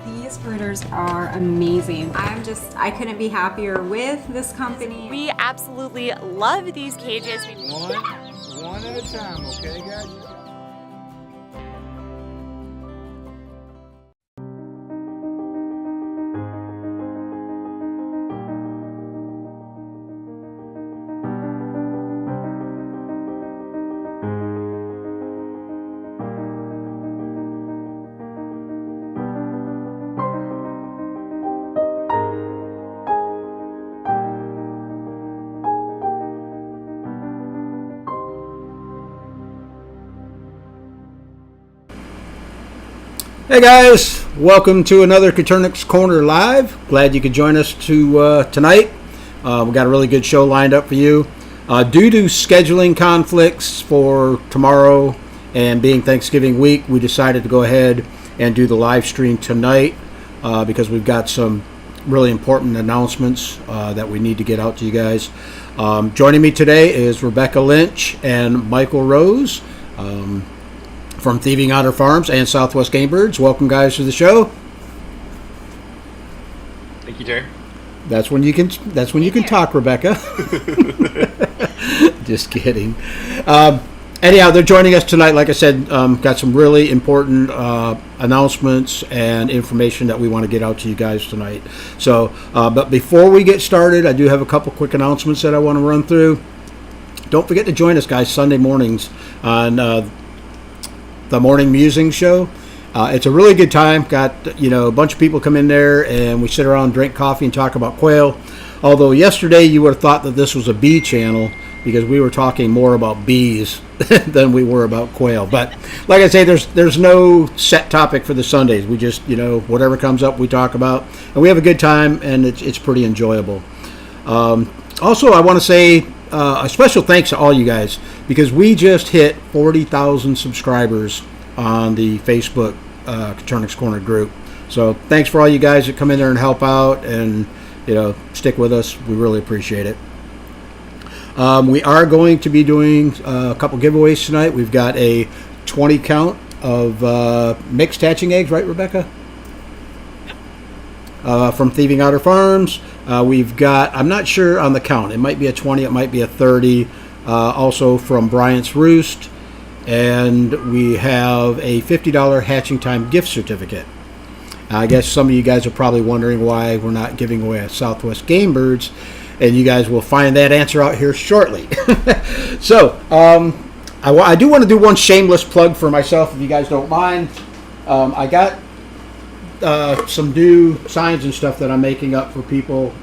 These breeders are amazing. I couldn't be happier with this company. We absolutely love these cages. One at a time, okay, guys? Hey guys, welcome to another Coturnix Corner Live. Glad you could join us tonight. We got a really good show lined up for you. Due to scheduling conflicts for tomorrow and being Thanksgiving week, we decided to go ahead and do the live stream tonight because we've got some really important announcements that we need to get out to you guys. Joining me today is Rebecca Lynch and Michael Rose. From Thieving Otter Farms and Southwest Game Birds. Welcome, guys, to the show. Thank you, Jerry. That's when you can talk, Rebecca. Just kidding. Anyhow, they're joining us tonight. Like I said, got some really important announcements and information that we want to get out to you guys tonight. So, but before we get started, I do have a couple quick announcements that I want to run through. Don't forget to join us, guys, Sunday mornings on the Morning Musing Show. It's a really good time. Got a bunch of people come in there and we sit around, drink coffee, and talk about quail. Although yesterday you would have thought that this was a bee channel because we were talking more about bees than we were about quail. But like I say, there's no set topic for the Sundays. We just whatever comes up we talk about, and we have a good time, and it's pretty enjoyable. Also, I want to say a special thanks to all you guys because we just hit 40,000 subscribers on the Facebook Coturnix Corner group. So thanks for all you guys that come in there and help out and stick with us. We really appreciate it. We are going to be doing a couple giveaways tonight. We've got a 20 count of mixed hatching eggs, right, Rebecca? From Thieving Otter Farms. We've got, I'm not sure on the count, it might be a 20, it might be a 30, also from Bryant's Roost, and we have a $50 Hatching Time gift certificate. I guess some of you guys are probably wondering why we're not giving away a Southwest Game Birds, and you guys will find that answer out here shortly. So, I do want to do one shameless plug for myself, if you guys don't mind. I got some new signs and stuff that I'm making up for people,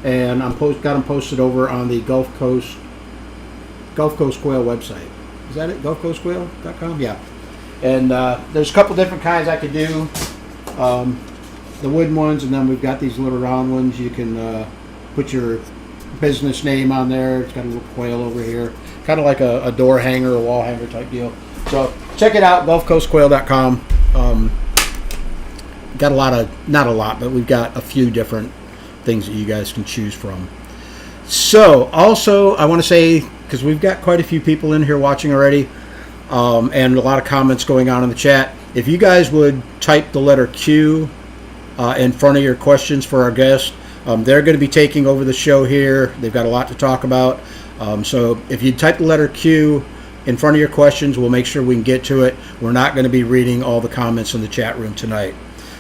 and got them posted over on the Gulf Coast Quail website. Is that it? GulfCoastQuail.com? Yeah. And there's a couple different kinds I could do. The wooden ones, and then we've got these little round ones. You can put your business name on there. It's got a little quail over here, kind of like a door hanger, a wall hanger type deal. So check it out, GulfCoastQuail.com. Got a lot of, not a lot, but we've got a few different things that you guys can choose from. So also I want to say, because we've got quite a few people in here watching already, and a lot of comments going on in the chat, if you guys would type the letter Q in front of your questions for our guests, they're going to be taking over the show here. They've got a lot to talk about. So if you type the letter Q in front of your questions, we'll make sure we can get to it. We're not going to be reading all the comments in the chat room tonight.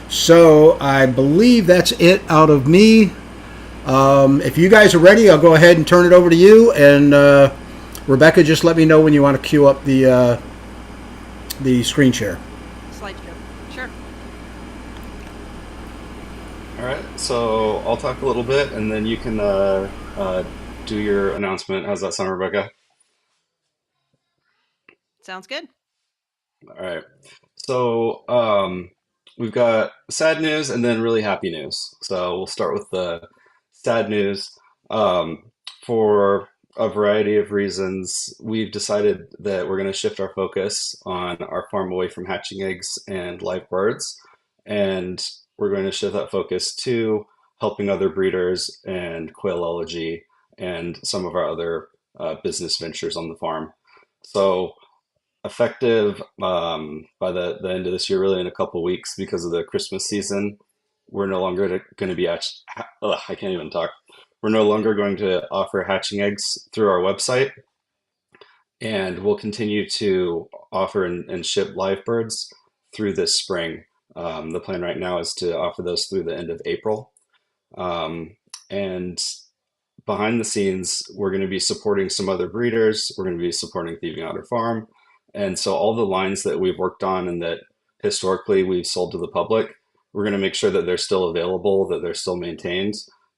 So I believe that's it out of me. If you guys are ready, I'll go ahead and turn it over to you. And Rebecca, just let me know when you want to queue up the screen share. Slideshow. Sure. All right, so I'll talk a little bit, and then you can do your announcement. How's that sound, Rebecca? Sounds good. All right. So we've got sad news and then really happy news. So we'll start with the sad news. For a variety of reasons, we've decided that we're going to shift our focus on our farm away from hatching eggs and live birds. And we're going to shift that focus to helping other breeders and quailology and some of our other business ventures on the farm. So effective by the end of this year, really in a couple weeks because of the Christmas season. We're no longer going to be I can't even talk. We're no longer going to offer hatching eggs through our website, and we'll continue to offer and ship live birds through this spring. The plan right now is to offer those through the end of April. And behind the scenes, we're going to be supporting some other breeders. We're going to be supporting Thieving Otter Farm. And so all the lines that we've worked on and that historically we've sold to the public, we're going to make sure that they're still available, that they're still maintained,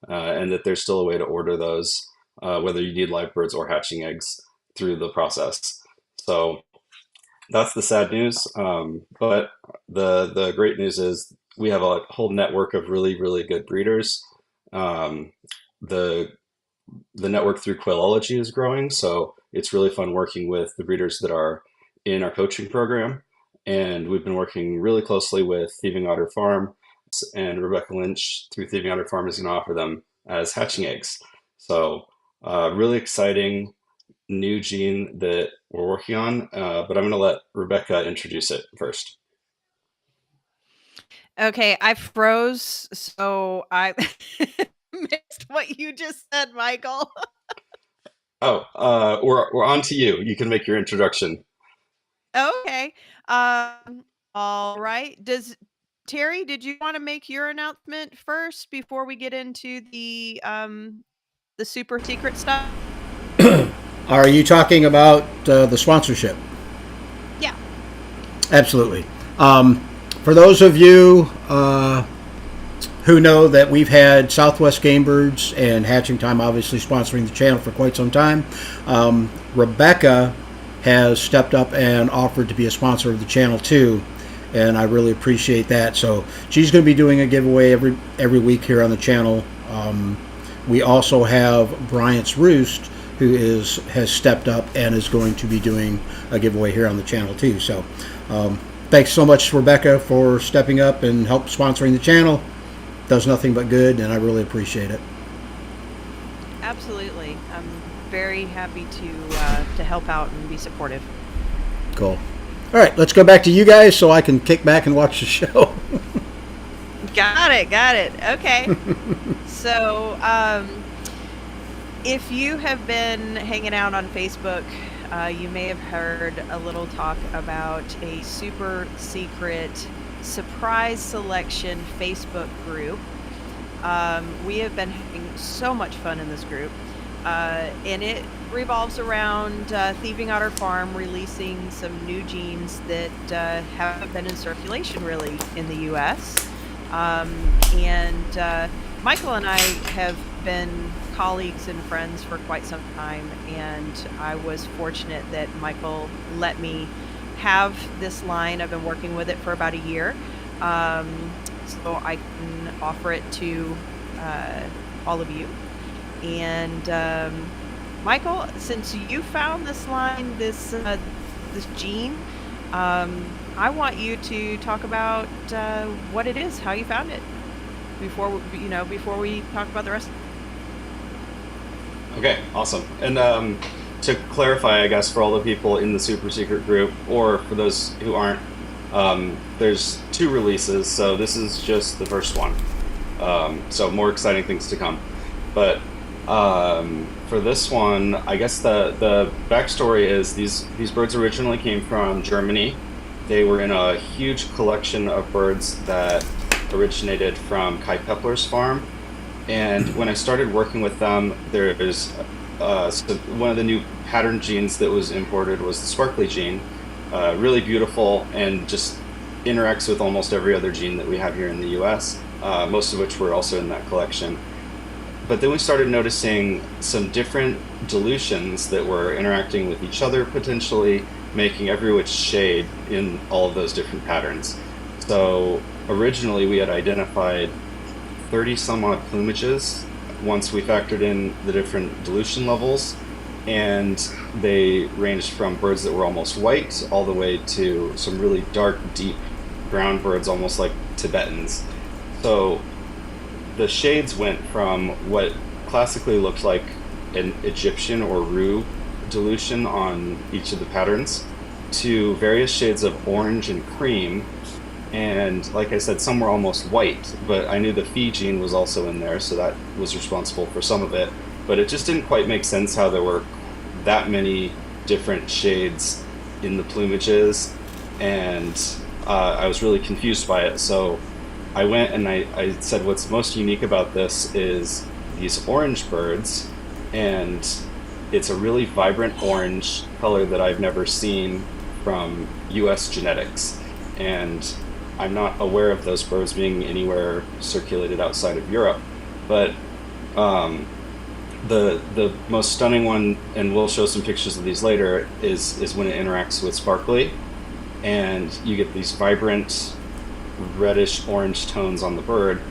and that there's still a way to order those, whether you need live birds or hatching eggs through the process. So that's the sad news. But the great news is we have a whole network of really, really good breeders. The network through Quailology is growing, so it's really fun working with the breeders that are in our coaching program. And we've been working really closely with Thieving Otter Farm, and Rebecca Lynch through Thieving Otter Farm is going to offer them as hatching eggs. So really exciting new gene that we're working on, but I'm going to let Rebecca introduce it first. Okay, I froze, so I missed what you just said, Michael. Oh, we're on to you. You can make your introduction. Okay. All right. Terry, did you want to make your announcement first before we get into the super secret stuff? Are you talking about the sponsorship? Yeah. Absolutely. For those of you who know that we've had Southwest Game Birds and Hatching Time obviously sponsoring the channel for quite some time, Rebecca has stepped up and offered to be a sponsor of the channel too, and I really appreciate that. So she's going to be doing a giveaway every week here on the channel. We also have Bryant's Roost, who has stepped up and is going to be doing a giveaway here on the channel too. So thanks so much, Rebecca, for stepping up and help sponsoring the channel. Does nothing but good, and I really appreciate it. Absolutely. I'm very happy to help out and be supportive. Cool. All right, let's go back to you guys so I can kick back and watch the show. Got it. Okay. So, if you have been hanging out on Facebook, you may have heard a little talk about a super secret surprise selection Facebook group. We have been having so much fun in this group, and it revolves around Thieving Otter Farm releasing some new genes that haven't been in circulation really in the U.S. And Michael and I have been colleagues and friends for quite some time, and I was fortunate that Michael let me have this line. I've been working with it for about a year, so I can offer it to all of you. And Michael, since you found this line, this gene, I want you to talk about what it is, how you found it, before we talk about the rest. Okay, awesome. And to clarify, I guess, for all the people in the super secret group, or for those who aren't, there's 2 releases, so this is just the first one. So more exciting things to come. But for this one, I guess the backstory is these birds originally came from Germany. They were in a huge collection of birds that originated from Kai Pepler's farm. And when I started working with them, there's so one of the new pattern genes that was imported was the sparkly gene. Really beautiful and just interacts with almost every other gene that we have here in the US, most of which were also in that collection. But then we started noticing some different dilutions that were interacting with each other, potentially making every which shade in all of those different patterns. So originally we had identified 30 some odd plumages once we factored in the different dilution levels, and they ranged from birds that were almost white all the way to some really dark, deep brown birds, almost like Tibetans. So the shades went from what classically looked like an Egyptian or Ru dilution on each of the patterns to various shades of orange and cream. And like I said, some were almost white, but I knew the Phi gene was also in there, so that was responsible for some of it. But it just didn't quite make sense how there were that many different shades in the plumages, and I was really confused by it. So I went and I said, what's most unique about this is these orange birds, and it's a really vibrant orange color that I've never seen from US genetics. And I'm not aware of those birds being anywhere circulated outside of Europe. But um, the most stunning one, and we'll show some pictures of these later, is when it interacts with sparkly, and you get these vibrant reddish orange tones on the bird.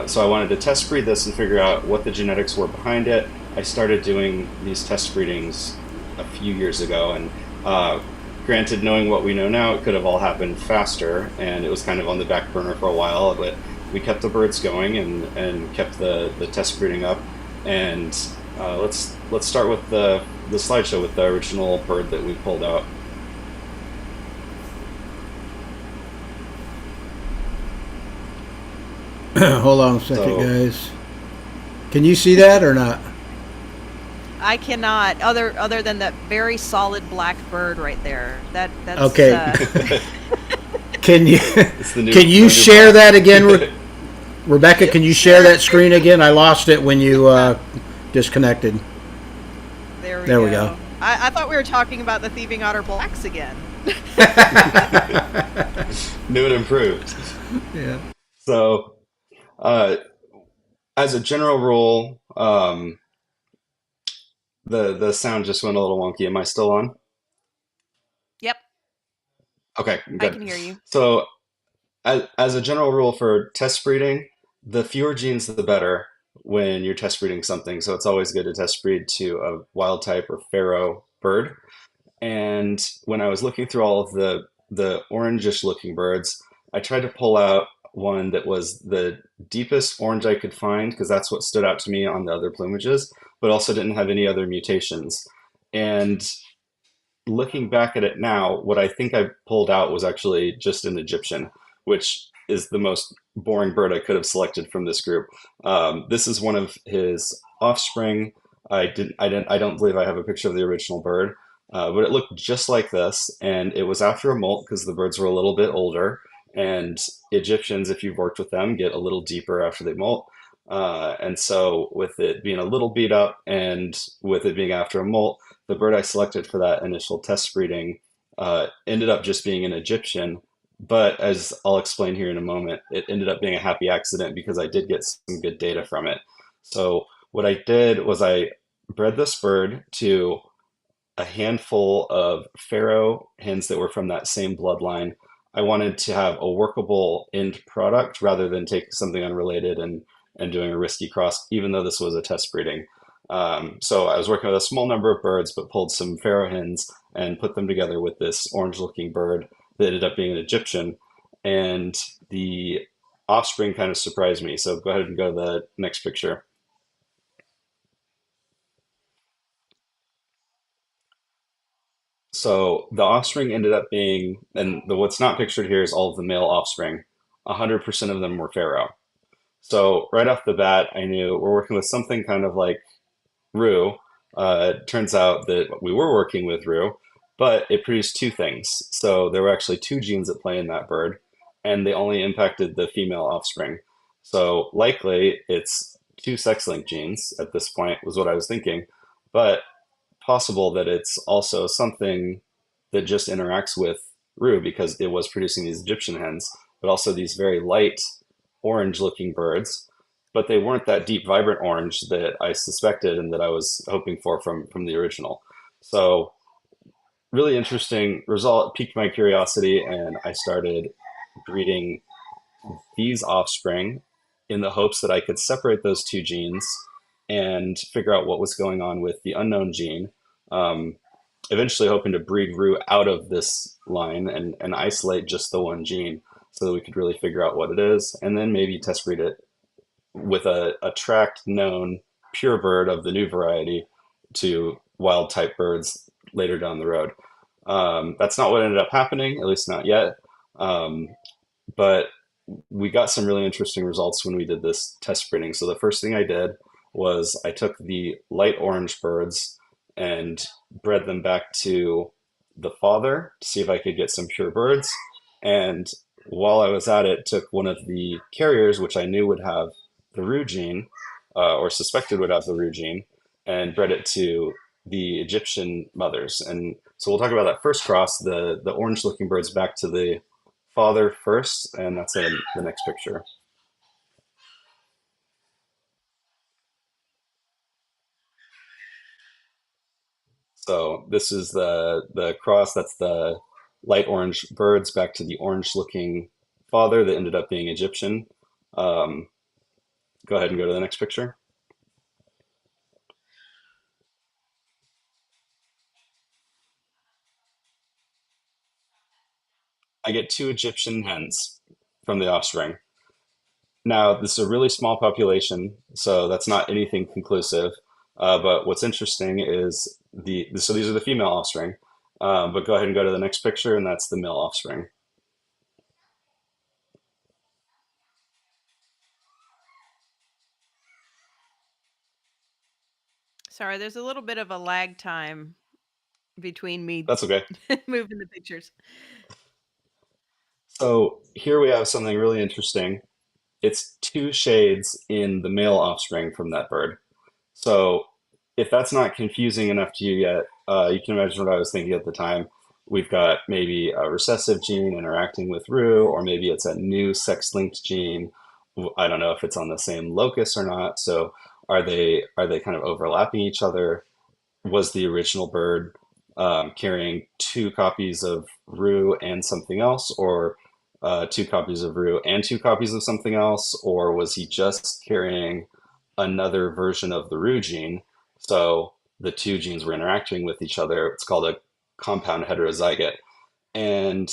So I wanted to test breed this and figure out what the genetics were behind it. I started doing these test breedings a few years ago, and granted, knowing what we know now, it could have all happened faster, and it was kind of on the back burner for a while, but we kept the birds going and kept the test breeding up. And let's start with the slideshow with the original bird that we pulled out. Hold on a second, So guys. Can you see that or not? I cannot, other than that very solid black bird right there. That's Okay. Can you it's the new, can the you new share that black. again, Rebecca? Can you share that screen again? I lost it when you disconnected. There we go. I thought we were talking about the thieving otter blacks again. New and improved. Yeah. So, uh, as a general rule, the sound just went a little wonky. Am I still on? Yep, Okay, I good. can hear you. So, as a general rule for test breeding, the fewer genes the better when you're test breeding something. So it's always good to test breed to a wild type or pharaoh bird. And when I was looking through all of the orangish looking birds, I tried to pull out one that was the deepest orange I could find because that's what stood out to me on the other plumages, but also didn't have any other mutations. And looking back at it now, what I think I pulled out was actually just an Egyptian, which is the most boring bird I could have selected from this group. This is one of his offspring. I don't believe I have a picture of the original bird, but it looked just like this, and it was after a molt because the birds were a little bit older. And Egyptians, if you've worked with them, get a little deeper after they molt. And so, with it being a little beat up, and with it being after a molt, the bird I selected for that initial test breeding ended up just being an Egyptian. But as I'll explain here in a moment, it ended up being a happy accident because I did get some good data from it. So what I did was I bred this bird to a handful of Pharaoh hens that were from that same bloodline. I wanted to have a workable end product rather than take something unrelated and doing a risky cross, even though this was a test breeding. So I was working with a small number of birds, but pulled some Pharaoh hens and put them together with this orange-looking bird that ended up being an Egyptian. And the offspring kind of surprised me. So go ahead and go to the next picture. So the offspring ended up being, and what's not pictured here is all of the male offspring. 100% of them were Pharaoh. So right off the bat, I knew we're working with something kind of like Rue. It turns out that we were working with Rue, but it produced two things. So there were actually two genes at play in that bird, and they only impacted the female offspring. So likely it's two sex-linked genes at this point, was what I was thinking. But possible that it's also something that just interacts with Rue because it was producing these Egyptian hens, but also these very light orange looking birds. But they weren't that deep, vibrant orange that I suspected and that I was hoping for from the original. So, really interesting result, piqued my curiosity, and I started breeding these offspring in the hopes that I could separate those two genes and figure out what was going on with the unknown gene. Um, Eventually, hoping to breed Rue out of this line and isolate just the one gene so that we could really figure out what it is, and then maybe test breed it with a tracked known pure bird of the new variety to wild type birds later down the road. That's not what ended up happening, at least not yet. Um, but we got some really interesting results when we did this test breeding. So the first thing I did was I took the light orange birds and bred them back to the father to see if I could get some pure birds. And while I was at it, took one of the carriers, which I knew would have the roux gene, or suspected would have the roux gene, and bred it to the Egyptian mothers. And so we'll talk about that first cross, the orange looking birds back to the father first, and that's in the next picture. So this is the cross. That's the light orange birds back to the orange looking father that ended up being Egyptian. Um, Go ahead and go to the next picture. I get two Egyptian hens from the offspring. Now, this is a really small population, so that's not anything conclusive. But what's interesting is so these are the female offspring. But go ahead and go to the next picture, and that's the male offspring. Sorry, there's a little bit of a lag time between me That's okay. moving the pictures. So here we have something really interesting. It's two shades in the male offspring from that bird. So if that's not confusing enough to you yet, you can imagine what I was thinking at the time. We've got maybe a recessive gene interacting with Ru, or maybe it's a new sex-linked gene. I don't know if it's on the same locus or not. So are they kind of overlapping each other? Was the original bird carrying two copies of Ru and something else, or two copies of Ru and two copies of something else, or was he just carrying another version of the Ru gene? So the two genes were interacting with each other. It's called a compound heterozygote. And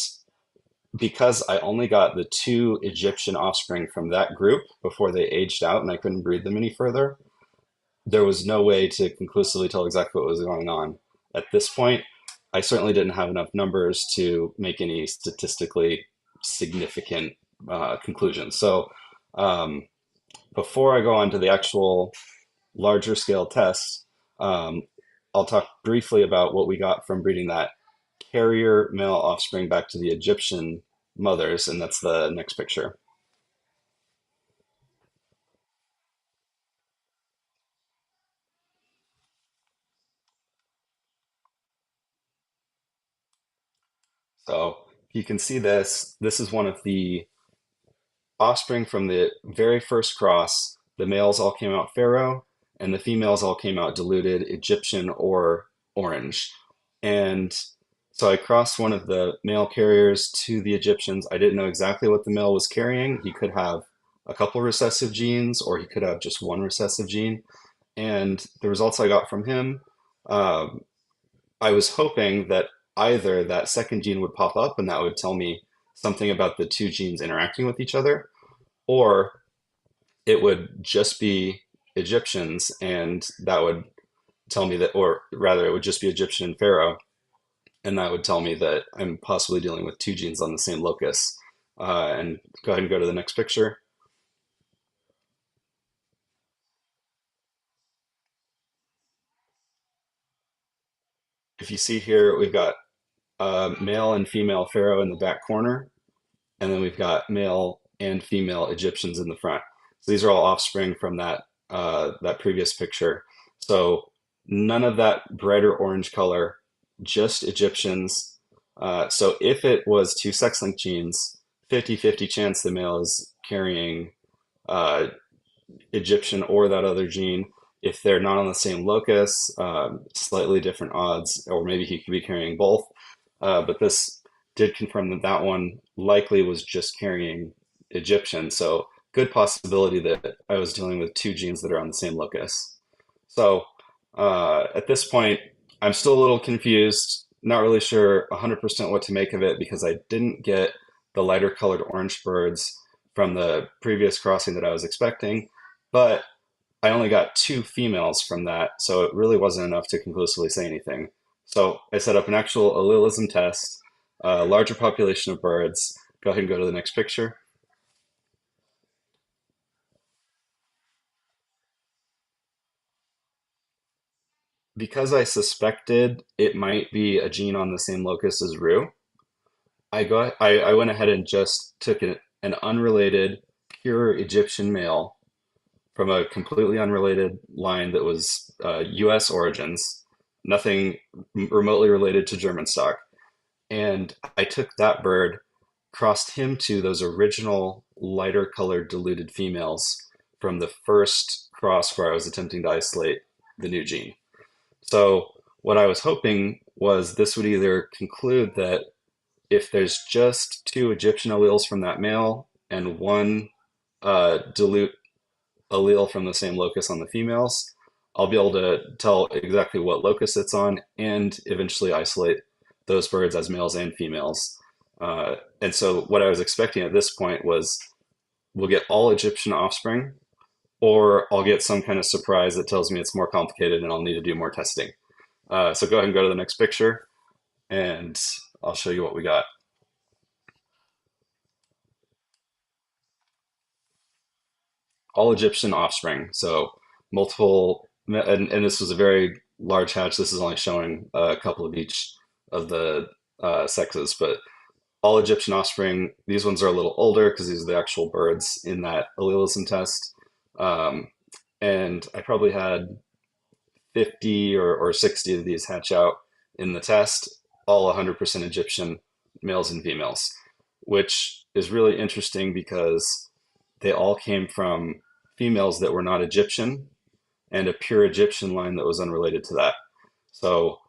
because I only got the two Egyptian offspring from that group before they aged out and I couldn't breed them any further, there was no way to conclusively tell exactly what was going on. At this point, I certainly didn't have enough numbers to make any statistically significant conclusions. So um, before I go on to the actual larger scale tests, um, I'll talk briefly about what we got from breeding that carrier male offspring back to the Egyptian mothers, and that's the next picture. So you can see this. This is one of the offspring from the very first cross. The males all came out Pharaoh, and the females all came out diluted Egyptian or orange. And so I crossed one of the male carriers to the Egyptians. I didn't know exactly what the male was carrying. He could have a couple recessive genes, or he could have just one recessive gene. And the results I got from him, um, I was hoping that either that second gene would pop up and that would tell me something about the two genes interacting with each other, or it would just be Egyptians and that would tell me that, or rather, it would just be Egyptian and Pharaoh, and that would tell me that I'm possibly dealing with two genes on the same locus. And go ahead and go to the next picture. If you see here, we've got male and female Pharaoh in the back corner, and then we've got male and female Egyptians in the front. So these are all offspring from that previous picture. So none of that brighter orange color, just Egyptians. So if it was two sex-linked genes, 50-50 chance the male is carrying uh, Egyptian or that other gene. If they're not on the same locus, slightly different odds, or maybe he could be carrying both. But this did confirm that that one likely was just carrying Egyptian. So good possibility that I was dealing with two genes that are on the same locus. So at this point, I'm still a little confused, not really sure 100% what to make of it because I didn't get the lighter colored orange birds from the previous crossing that I was expecting, but I only got two females from that, so it really wasn't enough to conclusively say anything. So I set up an actual allelism test, a larger population of birds. Go ahead and go to the next picture. Because I suspected it might be a gene on the same locus as Rue, I went ahead and just took an unrelated, pure Egyptian male from a completely unrelated line that was U.S. origins, nothing remotely related to German stock. And I took that bird, crossed him to those original lighter colored diluted females from the first cross where I was attempting to isolate the new gene. So what I was hoping was this would either conclude that if there's just two Egyptian alleles from that male and one dilute allele from the same locus on the females, I'll be able to tell exactly what locus it's on and eventually isolate those birds as males and females. And so what I was expecting at this point was we'll get all Egyptian offspring, or I'll get some kind of surprise that tells me it's more complicated and I'll need to do more testing. So go ahead and go to the next picture and I'll show you what we got. All Egyptian offspring. So multiple, and this was a very large hatch. This is only showing a couple of each of the sexes, but all Egyptian offspring. These ones are a little older because these are the actual birds in that allelism test. Um, and I probably had 50 or 60 of these hatch out in the test, all 100% Egyptian males and females, which is really interesting because they all came from females that were not Egyptian and a pure Egyptian line that was unrelated to that. So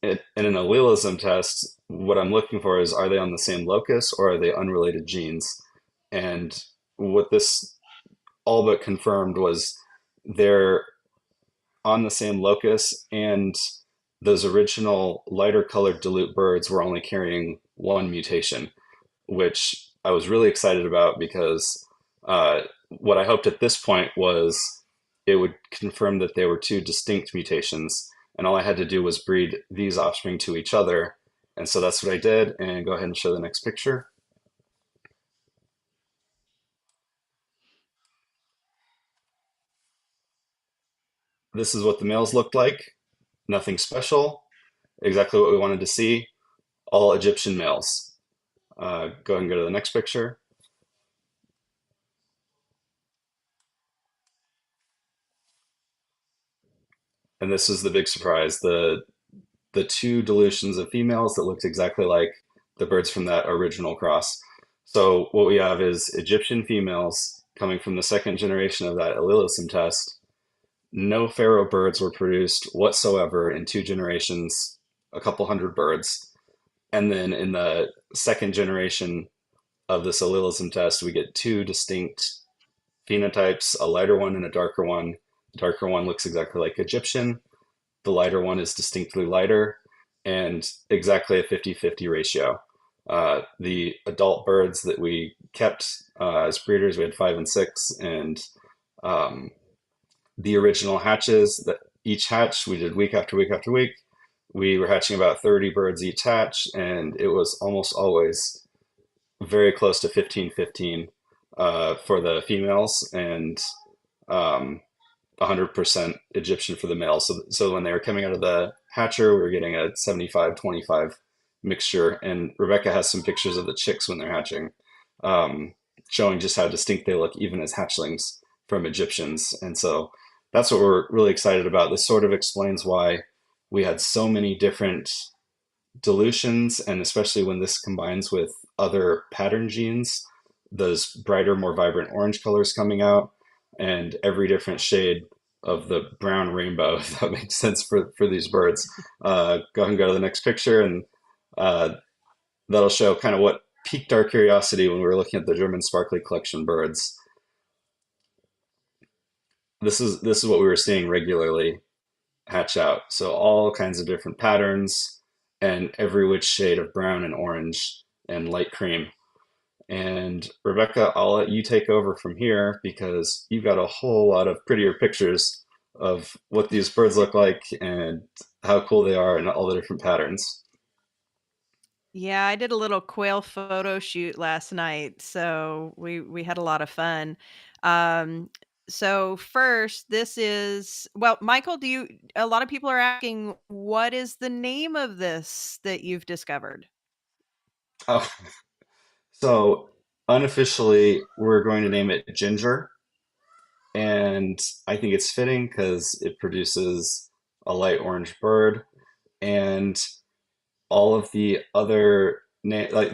in an allelism test, what I'm looking for is are they on the same locus or are they unrelated genes? And what this all but confirmed was they're on the same locus, and those original lighter colored dilute birds were only carrying one mutation, which I was really excited about because what I hoped at this point was it would confirm that they were two distinct mutations, and all I had to do was breed these offspring to each other. And so that's what I did. And go ahead and show the next picture. This is what the males looked like. Nothing special. Exactly what we wanted to see. All Egyptian males. Go ahead and go to the next picture. And this is the big surprise. The two dilutions of females that looked exactly like the birds from that original cross. So what we have is Egyptian females coming from the second generation of that allelism test. No pharaoh birds were produced whatsoever in two generations, a couple hundred birds. And then in the second generation of this allelism test, we get two distinct phenotypes, a lighter one and a darker one. The darker one looks exactly like Egyptian. The lighter one is distinctly lighter and exactly a 50-50 ratio. The adult birds that we kept as breeders, we had 5 and 6, and um, the original hatches, that each hatch we did week after week after week. We were hatching about 30 birds each hatch, and it was almost always very close to 15-15 for the females, and 100% Egyptian for the males. So when they were coming out of the hatcher, we were getting a 75-25 mixture. And Rebecca has some pictures of the chicks when they're hatching, showing just how distinct they look, even as hatchlings from Egyptians. And so that's what we're really excited about. This sort of explains why we had so many different dilutions, and especially when this combines with other pattern genes, those brighter, more vibrant orange colors coming out, and every different shade of the brown rainbow, if that makes sense for these birds. Go ahead and go to the next picture, and uh, that'll show kind of what piqued our curiosity when we were looking at the German sparkly collection birds. This is what we were seeing regularly hatch out. So all kinds of different patterns and every which shade of brown and orange and light cream. And Rebecca, I'll let you take over from here because you've got a whole lot of prettier pictures of what these birds look like and how cool they are and all the different patterns. Yeah, I did a little quail photo shoot last night, so we had a lot of fun. Um, so first, this is well, Michael, do you a lot of people are asking what is the name of this that you've discovered? Oh, so unofficially, we're going to name it Ginger, and I think it's fitting because it produces a light orange bird, and all of the other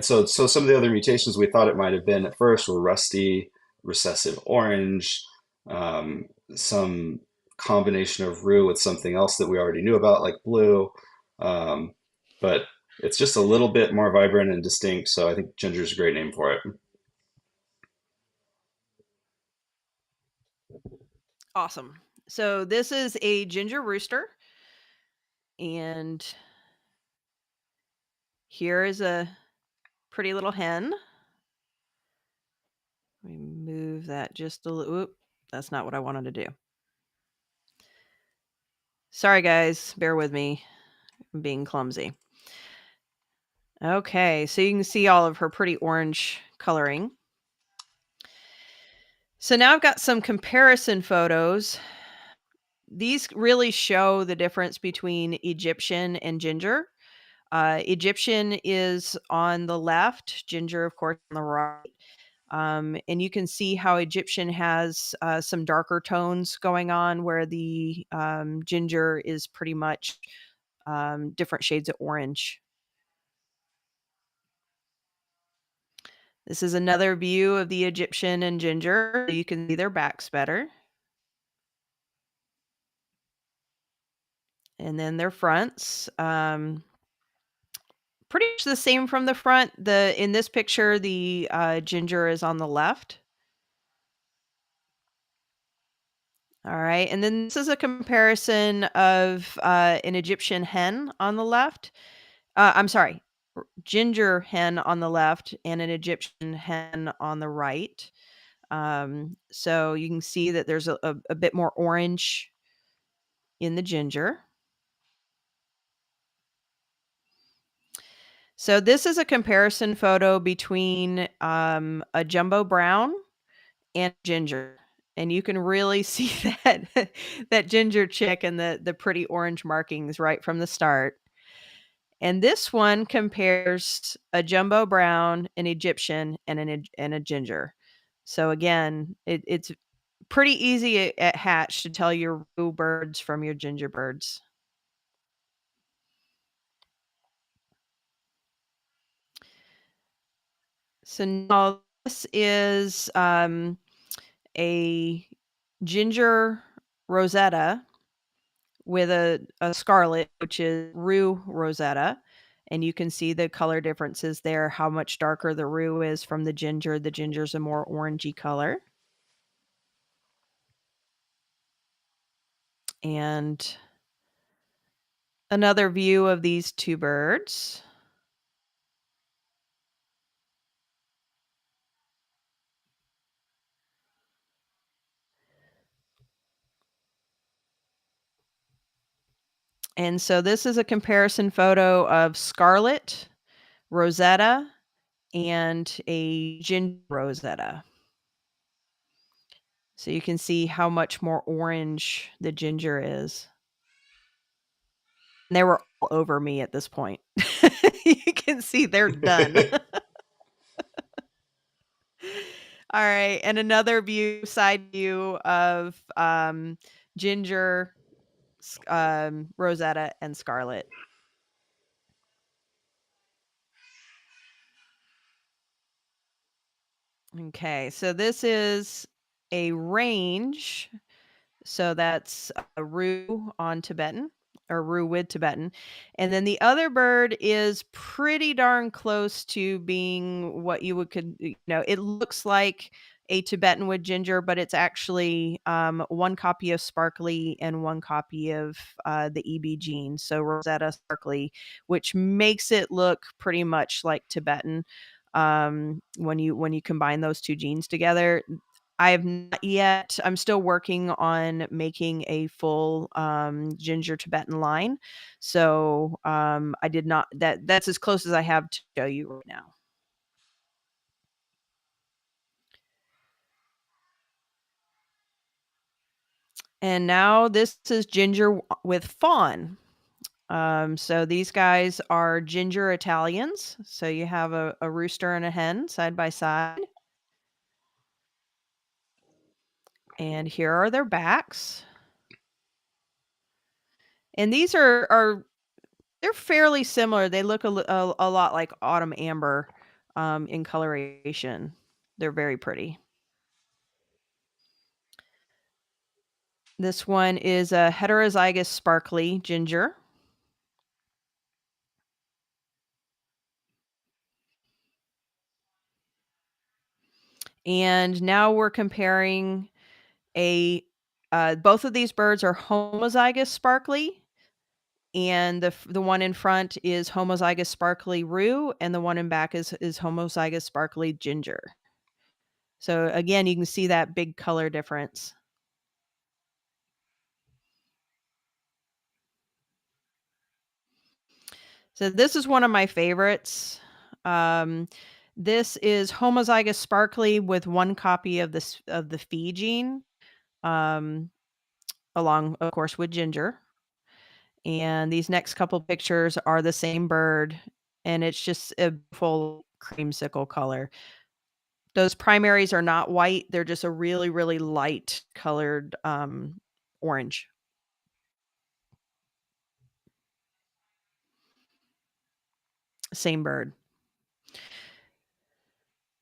so some of the other mutations we thought it might have been at first were rusty, recessive orange, um, some combination of rue with something else that we already knew about, like blue. Um, but it's just a little bit more vibrant and distinct, so I think Ginger's a great name for it. Awesome. So this is a ginger rooster, and here is a pretty little hen. Let me move that just a little. Oop, that's not what I wanted to do. Sorry, guys. Bear with me. I'm being clumsy. Okay, so you can see all of her pretty orange coloring. So now I've got some comparison photos. These really show the difference between Egyptian and ginger. Egyptian is on the left, ginger, of course, on the right. And you can see how Egyptian has some darker tones going on, where the ginger is pretty much different shades of orange. This is another view of the Egyptian and ginger. You can see their backs better. And then their fronts. Pretty much the same from the front. In this picture, the ginger is on the left. All right. And then this is a comparison of an Egyptian hen on the left. I'm sorry, ginger hen on the left and an Egyptian hen on the right. So you can see that there's a bit more orange in the ginger. So this is a comparison photo between a jumbo brown and ginger. And you can really see that that ginger chick and the pretty orange markings right from the start. And this one compares a jumbo brown, an Egyptian, and and a ginger. So again, it's pretty easy at hatch to tell your rue birds from your ginger birds. So now this is a ginger rosetta with a scarlet, which is rue rosetta. And you can see the color differences there, how much darker the rue is from the ginger. The ginger's a more orangey color. And another view of these two birds. And so this is a comparison photo of scarlet, rosetta, and a ginger rosetta. So you can see how much more orange the ginger is. And they were all over me at this point. You can see they're done. All right, and another side view of ginger, rosetta, and scarlet. Okay, so this is a range. So that's a rue on Tibetan or rue with Tibetan. And then the other bird is pretty darn close to being what you it looks like a Tibetan with ginger, but it's actually one copy of Sparkly and one copy of the EB gene. So Rosetta Sparkly, which makes it look pretty much like Tibetan when you combine those two genes together. I have not yet. I'm still working on making a full ginger Tibetan line. So I did not. That's as close as I have to show you right now. And now this is ginger with fawn. So these guys are ginger Italians. So you have a rooster and a hen side by side. And here are their backs. And these are they're fairly similar. They look a lot like autumn amber in coloration. They're very pretty. This one is a heterozygous sparkly ginger. And now we're comparing both of these birds are homozygous sparkly, and the one in front is homozygous sparkly rue, and the one in back is homozygous sparkly ginger. So again, you can see that big color difference. So this is one of my favorites. This is homozygous sparkly with one copy of the Phi gene, um, along, of course, with ginger. And these next couple pictures are the same bird, and it's just a full creamsicle color. Those primaries are not white; they're just a really, really light colored orange. Same bird.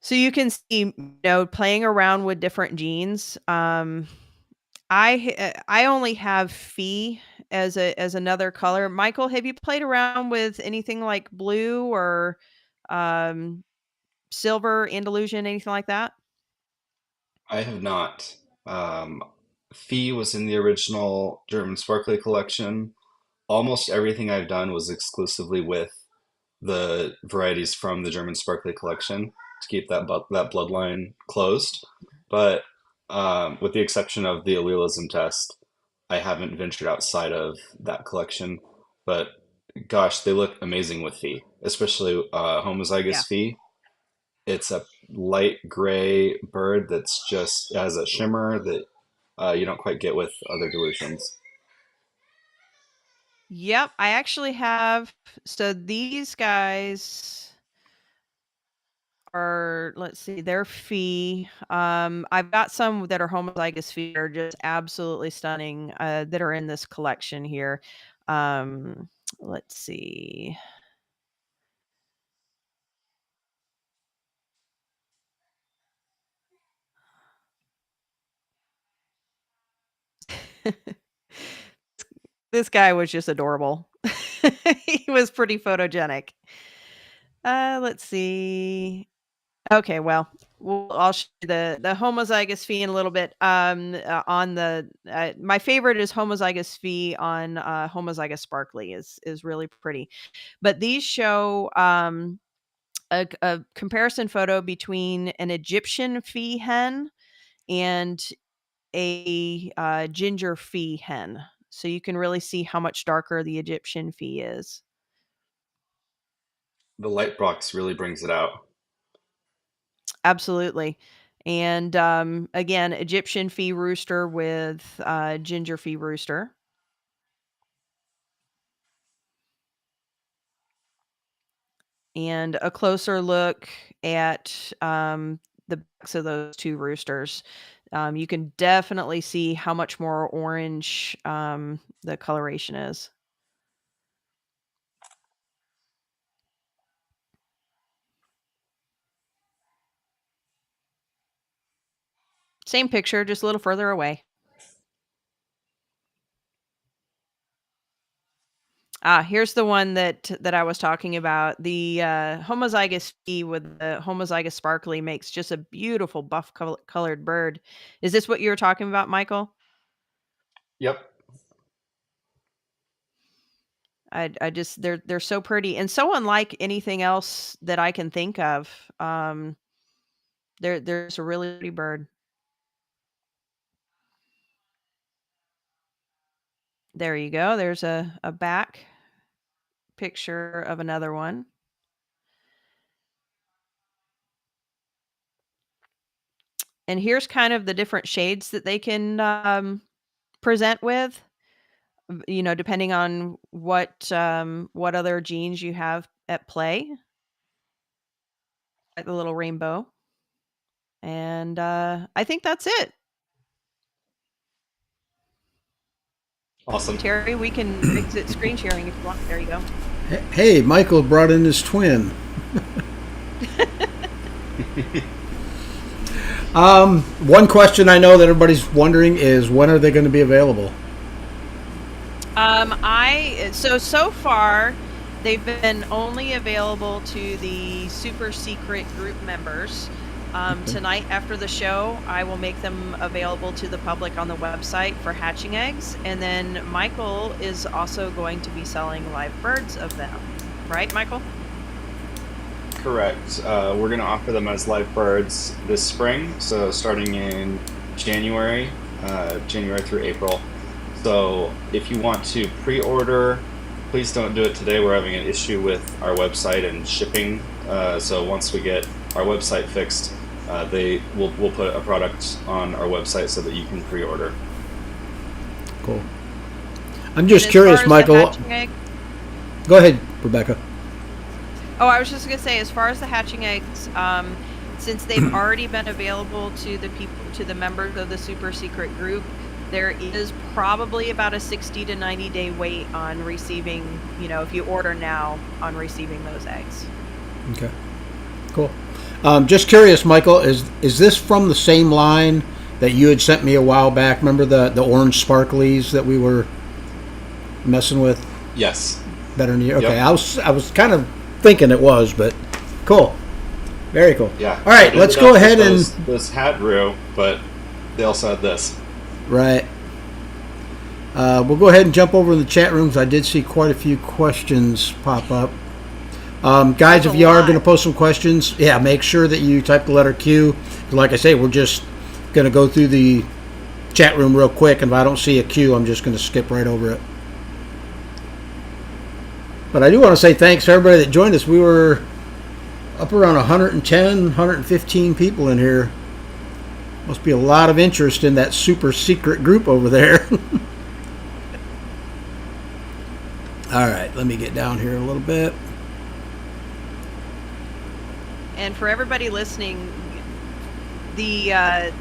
So you can see, playing around with different genes. I only have Phi as another color. Michael, have you played around with anything like blue or um, silver, Andalusian, anything like that? I have not. Um, Fee was in the original German Sparkly collection. Almost everything I've done was exclusively with the varieties from the German Sparkly collection to keep that bloodline closed. But with the exception of the allelism test, I haven't ventured outside of that collection. But gosh, they look amazing with Fee, especially Yeah. homozygous Fee. It's a light gray bird that's just has a shimmer that you don't quite get with other dilutions. Yep, I actually have. So these guys are, let's see, they're Phi. I've got some that are homozygous Phi are just absolutely stunning that are in this collection here. Um, let's see. This guy was just adorable. He was pretty photogenic. Let's see. Okay, well, I'll show you the homozygous Phi in a little bit. On the my favorite is homozygous Phi on homozygous sparkly is really pretty. But these show a comparison photo between an Egyptian Phi hen and a ginger Phi hen. So you can really see how much darker the Egyptian Phi is. The light box really brings it out. Absolutely. And again, Egyptian Phi rooster with ginger Phi rooster. And a closer look at the backs of those two roosters. You can definitely see how much more orange the coloration is. Same picture, just a little further away. Here's the one that I was talking about. The homozygous Phi with the homozygous sparkly makes just a beautiful buff colored bird. Is this what you were talking about, Michael? Yep. I just they're so pretty and so unlike anything else that I can think of. They're a really pretty bird. There you go. There's a back picture of another one. And here's kind of the different shades that they can present with, depending on what other genes you have at play. Like the little rainbow. And I think that's it. Awesome. Terry, we can exit screen sharing if you want. There you go. Hey, Michael brought in his twin. One question I know that everybody's wondering is when are they going to be available? So far they've been only available to the super secret group members. Tonight after the show, I will make them available to the public on the website for hatching eggs, and then Michael is also going to be selling live birds of them. Right, Michael? Correct. We're going to offer them as live birds this spring, so starting in January through April. So if you want to pre-order, please don't do it today. We're having an issue with our website and shipping. So once we get our website fixed, we'll put a product on our website so that you can pre-order. Cool. I'm just curious, Michael. Go ahead, Rebecca. Oh, I was just going to say, as far as the hatching eggs, since they've already been available to the members of the super secret group, there is probably about a 60 to 90 day wait on receiving, if you order now, on receiving those eggs. Okay, cool. Just curious, Michael, is this from the same line that you had sent me a while back? Remember the orange sparklies that we were messing with? Yes. Better than you. Okay, Yep. I was kind of thinking it was, but cool. Very cool. Yeah. All right, let's go ahead This hat grew, but they also had this. Right. We'll go ahead and jump over in the chat rooms. I did see quite a few questions pop up. Guys, if you are going to post some questions, make sure that you type the letter Q. Like I say, we're just going to go through the chat room real quick, and if I don't see a Q, I'm just going to skip right over it. But I do want to say thanks to everybody that joined us. We were up around 110, 115 people in here. Must be a lot of interest in that super secret group over there. All right, let me get down here a little bit. And for everybody listening, the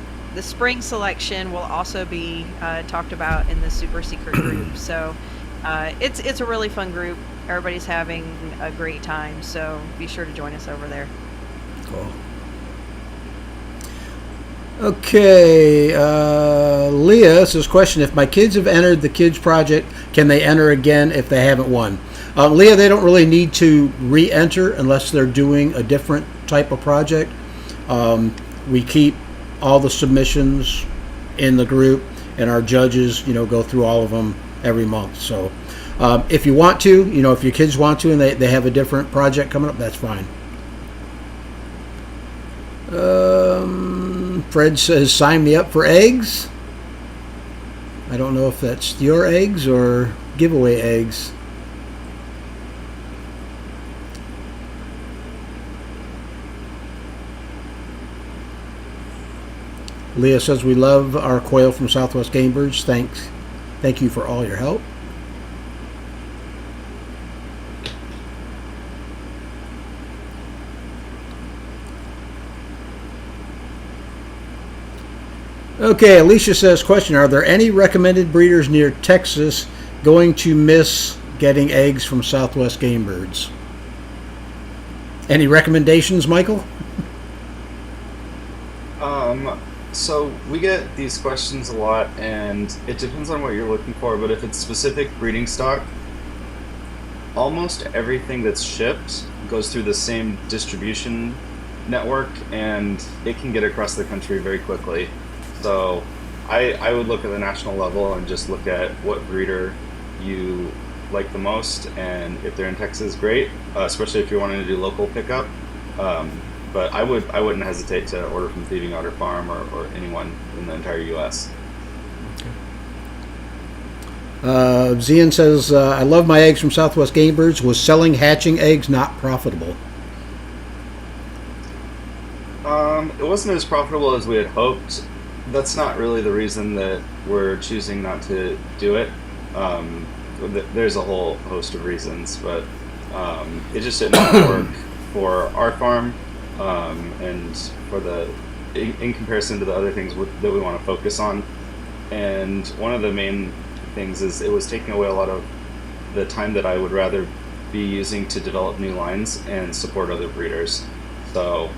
spring selection will also be talked about in the super secret group. So it's a really fun group. Everybody's having a great time, so be sure to join us over there. Cool. Okay, Leah says, question, if my kids have entered the kids project, can they enter again if they haven't won? Leah, they don't really need to re-enter unless they're doing a different type of project. We keep all the submissions in the group, and our judges, go through all of them every month. So if you want to, if your kids want to and they have a different project coming up, that's fine. Fred says, sign me up for eggs. I don't know if that's your eggs or giveaway eggs. Leah says, we love our quail from Southwest Game Birds. Thank you for all your help. Okay, Alicia says, question, are there any recommended breeders near Texas going to miss getting eggs from Southwest Game Birds? Any recommendations, Michael? So we get these questions a lot, and it depends on what you're looking for, but if it's specific breeding stock, almost everything that's shipped goes through the same distribution network, and it can get across the country very quickly. So I would look at the national level and just look at what breeder you like the most, and if they're in Texas, great, especially if you're wanting to do local pickup. But I wouldn't hesitate to order from Thieving Otter Farm or anyone in the entire U.S. Zian says, I love my eggs from Southwest Game Birds. Was selling hatching eggs not profitable? It wasn't as profitable as we had hoped. That's not really the reason that we're choosing not to do it. There's a whole host of reasons, but it just didn't work for our farm, and for in comparison to the other things that we want to focus on. And one of the main things is it was taking away a lot of the time that I would rather be using to develop new lines and support other breeders. So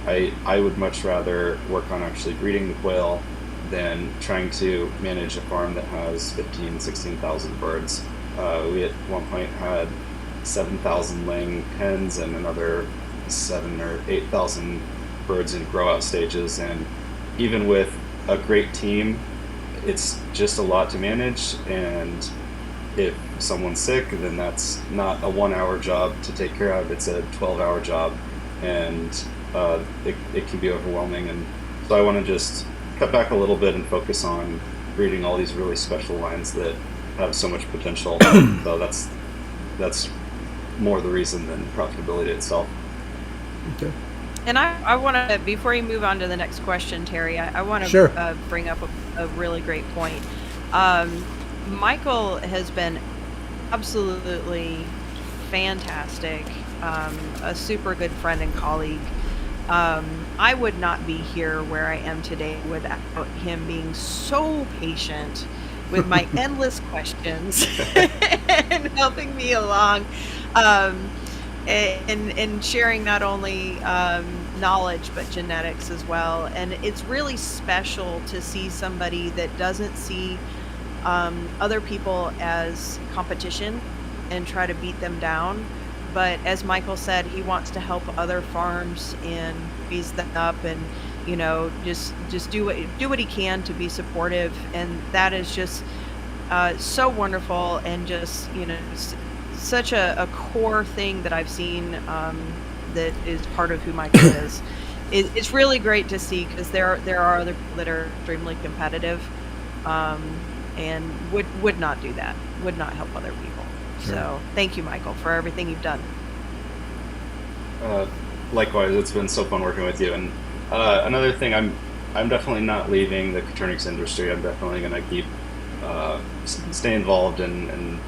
I would much rather work on actually breeding the quail than trying to manage a farm that has 15, 16,000 birds. We at one point had 7,000 laying hens and another 7,000 or 8,000 birds in grow out stages. And even with a great team, it's just a lot to manage. And if someone's sick, then that's not a 1 hour job to take care of, it's a 12-hour job. And it can be overwhelming. And so I want to just cut back a little bit and focus on breeding all these really special lines that have so much potential. So that's more the reason than profitability itself. Okay. And I want to, before you move on to the next question, Terry, I want to Sure. Bring up a really great point. Michael has been absolutely fantastic, a super good friend and colleague. I would not be here where I am today without him being so patient with my endless questions and helping me along, and sharing not only knowledge but genetics as well. And it's really special to see somebody that doesn't see other people as competition and try to beat them down. But as Michael said, he wants to help other farms and raise them up, and just do what he can to be supportive. And that is just so wonderful, and just such a core thing that I've seen that is part of who Michael is. It's really great to see, because there are other people that are extremely competitive, and would not do that, would not help other people. Sure. So thank you, Michael, for everything you've done. Likewise, it's been so fun working with you. And another thing, I'm definitely not leaving the Coturnix industry. I'm definitely going to keep stay involved and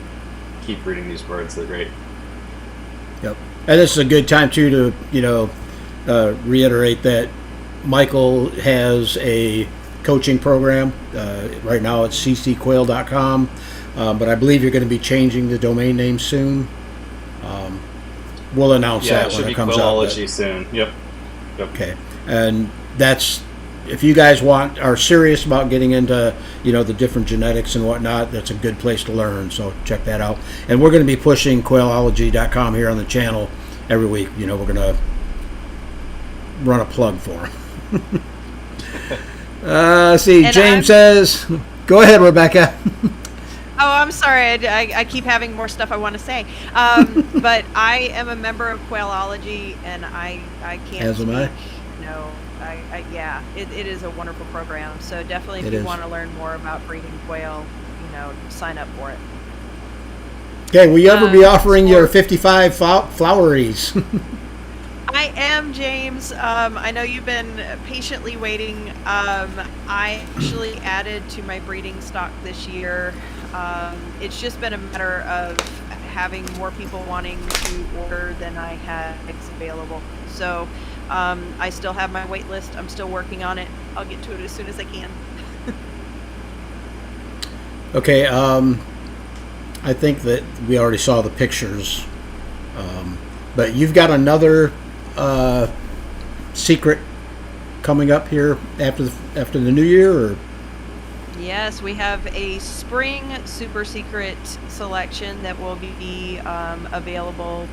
keep breeding these birds. They're great. Yep. And this is a good time too to reiterate that Michael has a coaching program. Right now it's ccquail.com, but I believe you're going to be changing the domain name soon. We'll announce that when it comes out. Quailology soon. Yep. Okay. And that's, if you guys are serious about getting into the different genetics and whatnot, that's a good place to learn. So check that out. And we're going to be pushing quailology.com here on the channel every week. We're going to run a plug for him. See, and James says, go ahead, Rebecca. Oh, I'm sorry. I keep having more stuff I want to say. But I am a member of Quailology, and I can't As am I. Yeah, it is a wonderful program. So definitely, if you want to learn more about breeding quail, sign up for it. Okay, will you ever be offering your 55 floweries? I am, James. I know you've been patiently waiting. I actually added to my breeding stock this year. It's just been a matter of having more people wanting to order than I had eggs available. So I still have my wait list. I'm still working on it. I'll get to it as soon as I can. Okay, I think that we already saw the pictures, but you've got another secret coming up here after the new year, or? Yes, we have a spring super secret selection that will be available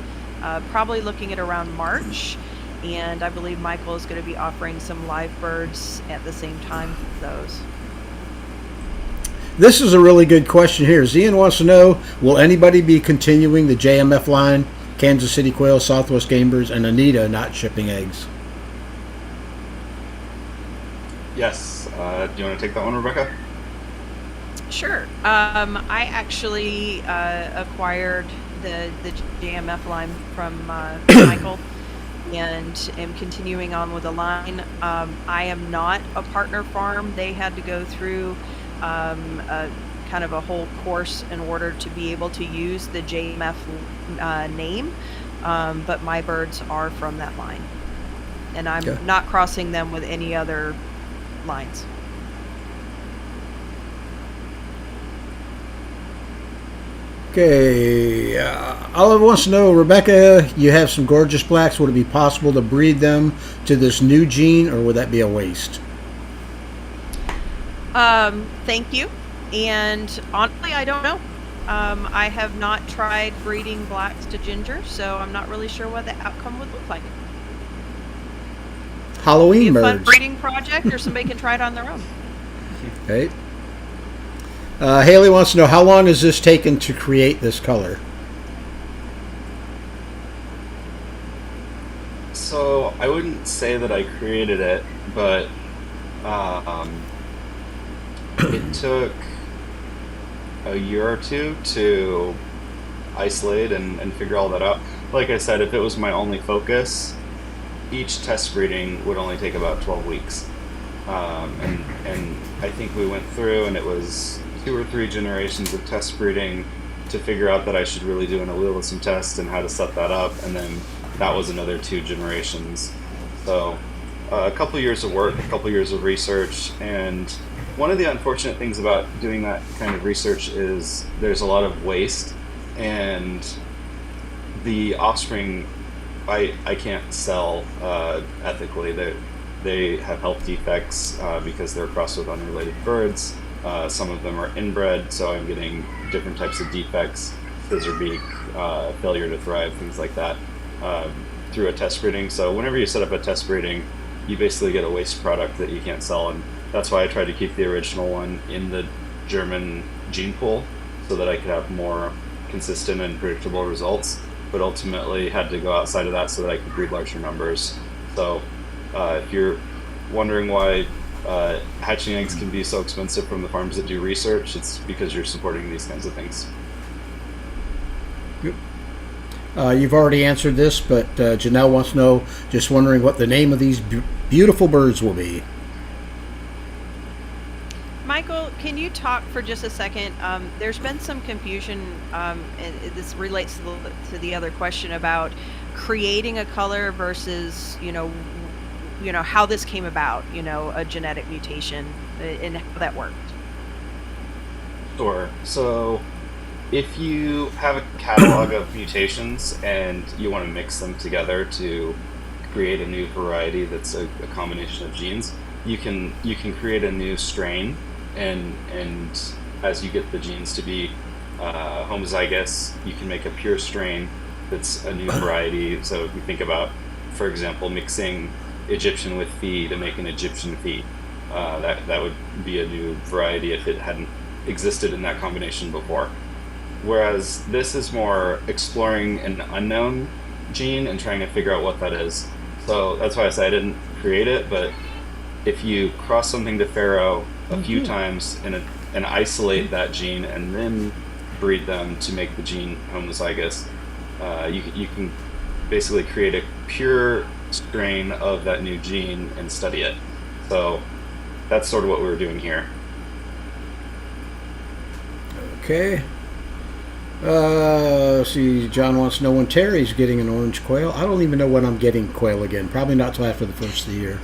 probably looking at around March, and I believe Michael is going to be offering some live birds at the same time for those. This is a really good question here. Zian wants to know, will anybody be continuing the JMF line, Kansas City Quail, Southwest Game Birds, and Anita not shipping eggs? Yes. Do you want to take that one, Rebecca? Sure. I actually acquired the JMF line from Michael and am continuing on with the line. I am not a partner farm. They had to go through a kind of a whole course in order to be able to use the JMF name, but my birds are from that line, and I'm Okay. not crossing them with any other lines. Okay, Olive wants to know, Rebecca, you have some gorgeous blacks. Would it be possible to breed them to this new gene, or would that be a waste? Thank you. And honestly, I don't know. I have not tried breeding blacks to ginger, so I'm not really sure what the outcome would look like. Be Halloween a fun birds. breeding project, or somebody can try it on their own. Okay. Haley wants to know, how long has this taken to create this color? So I wouldn't say that I created it, but um, it took a year or two to isolate and figure all that out. Like I said, if it was my only focus, each test breeding would only take about 12 weeks. And I think we went through, and it was 2 or 3 generations of test breeding to figure out that I should really do an allelism test and how to set that up, and then that was another 2 generations. So a couple years of work, a couple years of research, and one of the unfortunate things about doing that kind of research is there's a lot of waste, and the offspring I can't sell ethically. They have health defects because they're crossed with unrelated birds. Some of them are inbred, so I'm getting different types of defects, scissor beak, failure to thrive, things like that, through a test breeding. So whenever you set up a test breeding, you basically get a waste product that you can't sell, and that's why I tried to keep the original one in the German gene pool so that I could have more consistent and predictable results, but ultimately had to go outside of that so that I could breed larger numbers. So if you're wondering why hatching eggs can be so expensive from the farms that do research, it's because you're supporting these kinds of things. You've already answered this, but Janelle wants to know, just wondering what the name of these beautiful birds will be. Michael, can you talk for just a second? There's been some confusion, and this relates to the other question about creating a color versus, how this came about, a genetic mutation, and how that worked. Sure. So if you have a catalog of mutations and you want to mix them together to create a new variety that's a combination of genes, you can create a new strain, and as you get the genes to be homozygous, you can make a pure strain that's a new variety. So if you think about, for example, mixing Egyptian with Phi to make an Egyptian Phi, that would be a new variety if it hadn't existed in that combination before. Whereas this is more exploring an unknown gene and trying to figure out what that is. So that's why I say I didn't create it, but if you cross something to Pharaoh a few times and isolate that gene and then breed them to make the gene homozygous, you can basically create a pure strain of that new gene and study it. So that's sort of what we were doing here. Okay. Let's see, John wants to know when Terry's getting an orange quail. I don't even know when I'm getting quail again. Probably not till after the first of the year.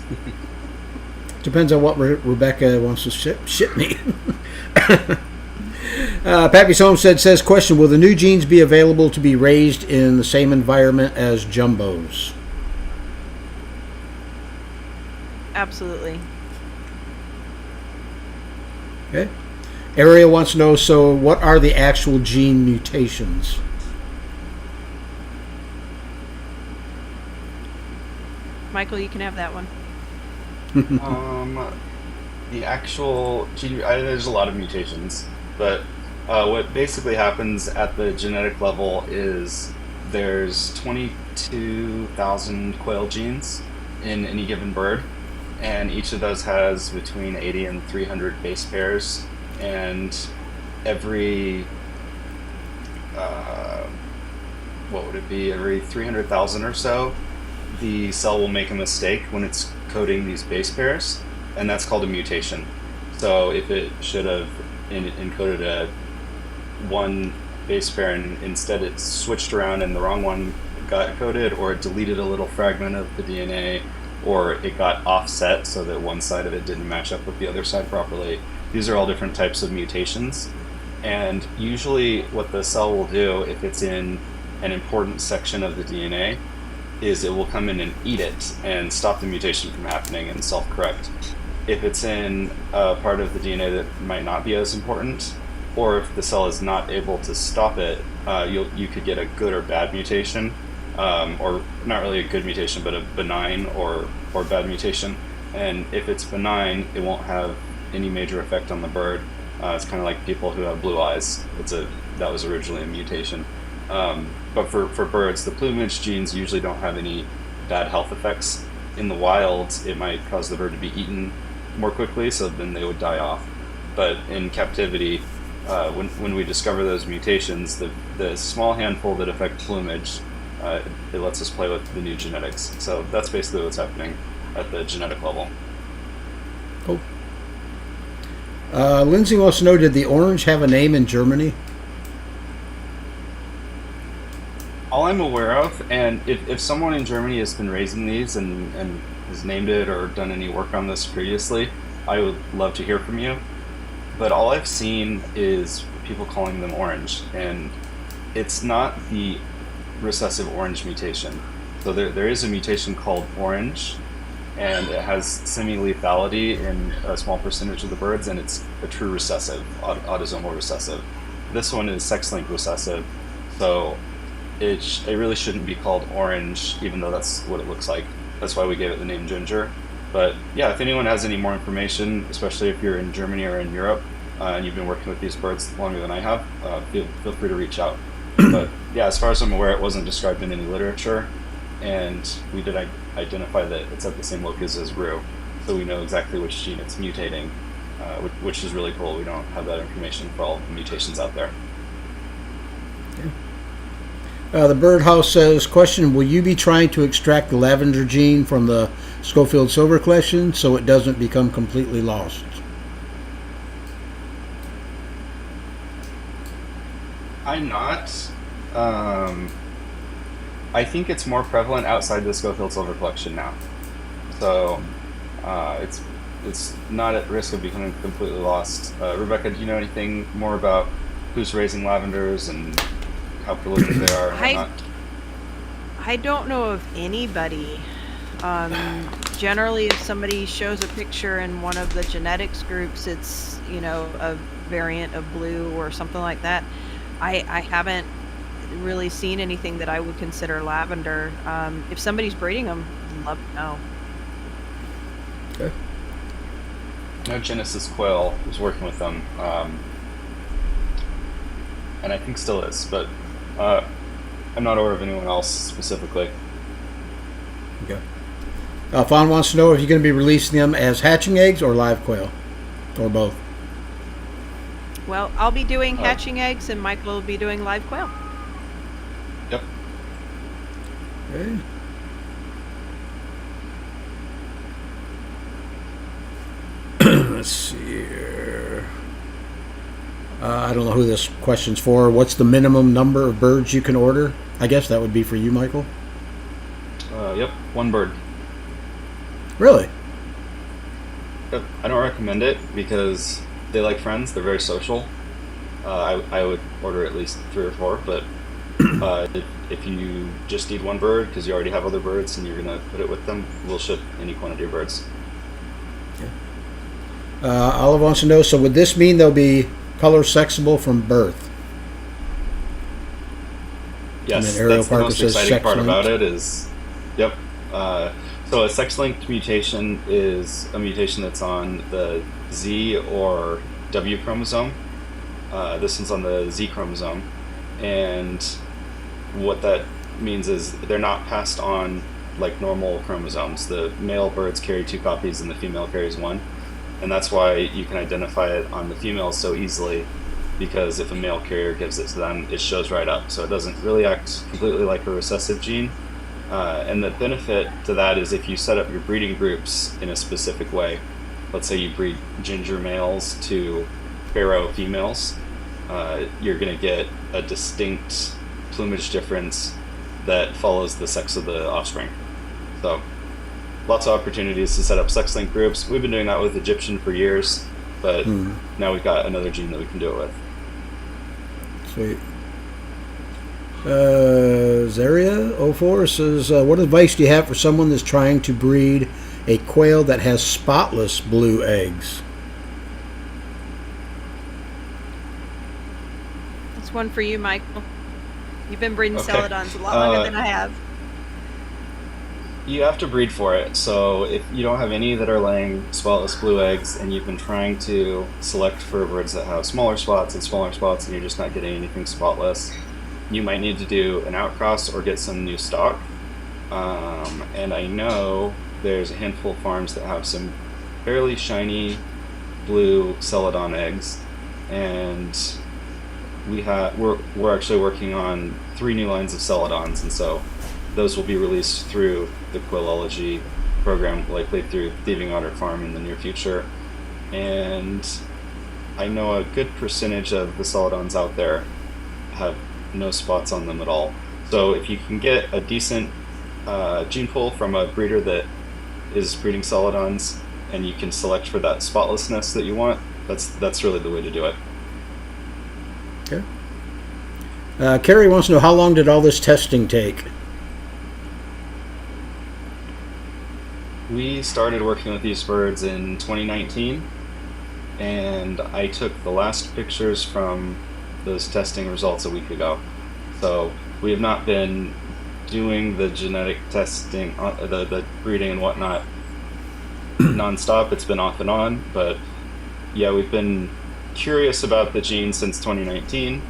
Depends on what Rebecca wants to ship me. Pappy's Homestead says, question, will the new genes be available to be raised in the same environment as jumbos? Absolutely. Okay. Ariel wants to know, so what are the actual gene mutations? Michael, you can have that one. The actual gene, there's a lot of mutations, but what basically happens at the genetic level is there's 22,000 quail genes in any given bird, and each of those has between 80 and 300 base pairs, and every what would it be? Every 300,000 or so, the cell will make a mistake when it's coding these base pairs, and that's called a mutation. So if it should have encoded a one base pair and instead it switched around and the wrong one got coded, or it deleted a little fragment of the DNA, or it got offset so that one side of it didn't match up with the other side properly. These are all different types of mutations. And usually what the cell will do if it's in an important section of the DNA is it will come in and eat it and stop the mutation from happening and self-correct. If it's in a part of the DNA that might not be as important, or if the cell is not able to stop it, you could get a good or bad mutation, or not really a good mutation, but a benign or bad mutation. And if it's benign, it won't have any major effect on the bird. It's kind of like people who have blue eyes. That was originally a mutation. But for birds, the plumage genes usually don't have any bad health effects. In the wild, it might cause the bird to be eaten more quickly, so then they would die off. But in captivity, when we discover those mutations, the small handful that affect plumage, it lets us play with the new genetics. So that's basically what's happening at the genetic level. Cool. Lindsay wants to know, did the orange have a name in Germany? All I'm aware of, and if someone in Germany has been raising these and has named it or done any work on this previously, I would love to hear from you. But all I've seen is people calling them orange, and it's not the recessive orange mutation. So there is a mutation called orange, and it has semi-lethality in a small percentage of the birds, and it's a true recessive, autosomal recessive. This one is sex-linked recessive, so it really shouldn't be called orange, even though that's what it looks like. That's why we gave it the name ginger. But yeah, if anyone has any more information, especially if you're in Germany or in Europe, and you've been working with these birds longer than I have, feel free to reach out. But yeah, as far as I'm aware, it wasn't described in any literature, and we did identify that it's at the same locus as Rue, so we know exactly which gene it's mutating, which is really cool. We don't have that information for all the mutations out there. The Birdhouse says, question, will you be trying to extract the lavender gene from the Schofield Silver collection so it doesn't become completely lost? I'm not. I think it's more prevalent outside the Schofield Silver collection now. So it's not at risk of becoming completely lost. Rebecca, do you know anything more about who's raising lavenders and how prolific they are and whatnot? I don't know of anybody. Generally, if somebody shows a picture in one of the genetics groups, it's, a variant of blue or something like that. I haven't really seen anything that I would consider lavender. If somebody's breeding them, I'd love to know. Okay. I know Genesis Quail was working with them, and I think still is, but I'm not aware of anyone else specifically. Okay. Fawn wants to know if you're going to be releasing them as hatching eggs or live quail, or both. Well, I'll be doing hatching eggs, and Michael will be doing live quail. Yep. Okay. Let's see here. I don't know who this question's for. What's the minimum number of birds you can order? I guess that would be for you, Michael. Yep, one bird. Really? Yep. I don't recommend it because they like friends. They're very social. I would order at least 3 or 4, but if you just need one bird because you already have other birds and you're going to put it with them, we'll ship any quantity of birds. Okay. Olive wants to know, so would this mean they'll be color sexable from birth? Yes, Ariel that's the Parker most says exciting part sex-linked. about it is, yep. So a sex-linked mutation is a mutation that's on the Z or W chromosome. This one's on the Z chromosome, and what that means is they're not passed on like normal chromosomes. The male birds carry 2 copies and the female carries 1. and that's why you can identify it on the females so easily, because if a male carrier gives it to them, it shows right up. So it doesn't really act completely like a recessive gene. And the benefit to that is if you set up your breeding groups in a specific way. Let's say you breed ginger males to pharaoh females, you're going to get a distinct plumage difference that follows the sex of the offspring. So lots of opportunities to set up sex-linked groups. We've been doing that with Egyptian for years, but now we've got another gene that we can do it with. Sweet. Zaria04 says, what advice do you have for someone that's trying to breed a quail that has spotless blue eggs? That's one for you, Michael. You've been breeding Okay. celadons a lot longer than I have. You have to breed for it. So if you don't have any that are laying spotless blue eggs, and you've been trying to select for birds that have smaller spots, and you're just not getting anything spotless, you might need to do an outcross or get some new stock. And I know there's a handful of farms that have some fairly shiny blue celadon eggs, and we're actually working on 3 new lines of celadons, and so those will be released through the Quailology program, likely through Thieving Otter Farm in the near future. And I know a good percentage of the celadons out there have no spots on them at all. So if you can get a decent gene pool from a breeder that is breeding celadons, and you can select for that spotlessness that you want, that's really the way to do it. Okay. Carrie wants to know, how long did all this testing take? We started working with these birds in 2019, and I took the last pictures from those testing results a week ago. So we have not been doing the genetic testing, the breeding and whatnot nonstop. It's been off and on, but yeah, we've been curious about the gene since 2019.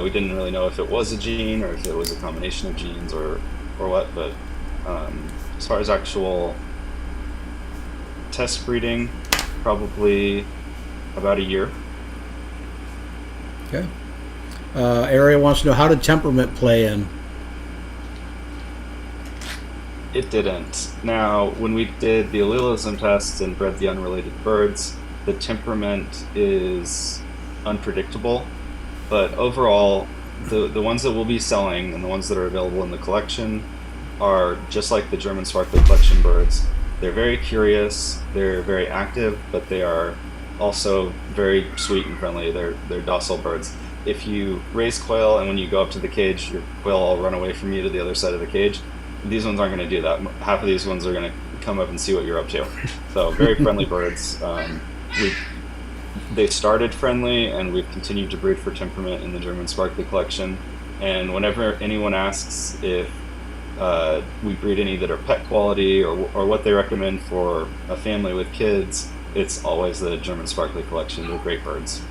We didn't really know if it was a gene or if it was a combination of genes or what, but as far as actual test breeding, probably about a year. Okay. Area wants to know, how did temperament play in? It didn't. Now, when we did the allelism tests and bred the unrelated birds, the temperament is unpredictable, but overall, the ones that we'll be selling and the ones that are available in the collection are just like the German Sparkly Collection birds. They're very curious, they're very active, but they are also very sweet and friendly. They're docile birds. If you raise quail and when you go up to the cage, your quail all run away from you to the other side of the cage, these ones aren't going to do that. Half of these ones are going to come up and see what you're up to. So very friendly birds. They started friendly, and we've continued to breed for temperament in the German Sparkly Collection. And whenever anyone asks if we breed any that are pet quality or what they recommend for a family with kids, it's always the German Sparkly Collection. They're great birds.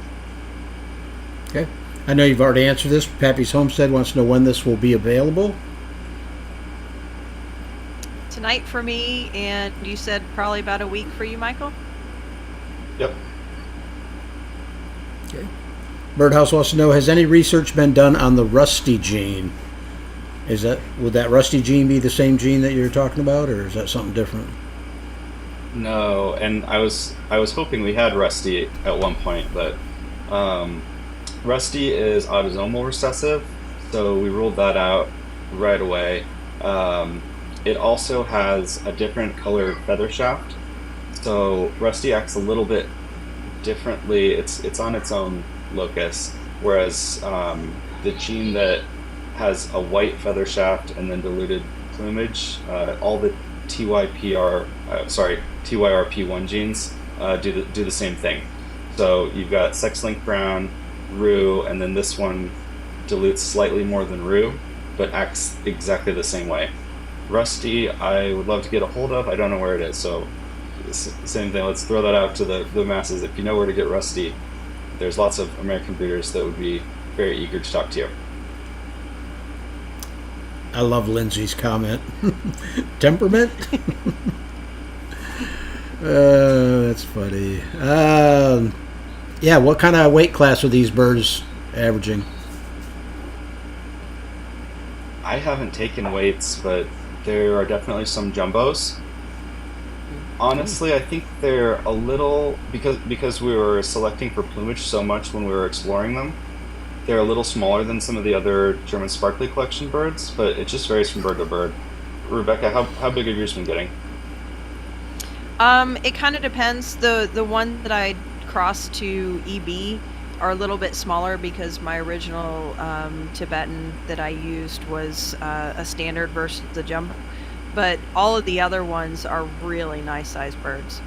Okay. I know you've already answered this. Pappy's Homestead wants to know when this will be available. Tonight for me, and you said probably about a week for you, Michael? Yep. Okay. Birdhouse wants to know, has any research been done on the rusty gene? Would that rusty gene be the same gene that you're talking about, or is that something different? No, and I was hoping we had Rusty at one point, but Rusty is autosomal recessive, so we ruled that out right away. It also has a different colored feather shaft, so Rusty acts a little bit differently. It's on its own locus, whereas the gene that has a white feather shaft and then diluted plumage, all the TYRP1 genes do the same thing. So you've got sex-linked brown, roux, and then this one dilutes slightly more than roux, but acts exactly the same way. Rusty, I would love to get a hold of. I don't know where it is, so same thing. Let's throw that out to the masses. If you know where to get Rusty, there's lots of American breeders that would be very eager to talk to you. I love Lindsay's comment. Temperament? That's funny. Yeah, what kind of weight class are these birds averaging? I haven't taken weights, but there are definitely some jumbos. Honestly, I think they're a little because we were selecting for plumage so much when we were exploring them. They're a little smaller than some of the other German sparkly collection birds, but it just varies from bird to bird. Rebecca, how big have yours been getting? It kind of depends. The one that I crossed to EB are a little bit smaller because my original Tibetan that I used was a standard versus the jumbo. But all of the other ones are really nice sized birds.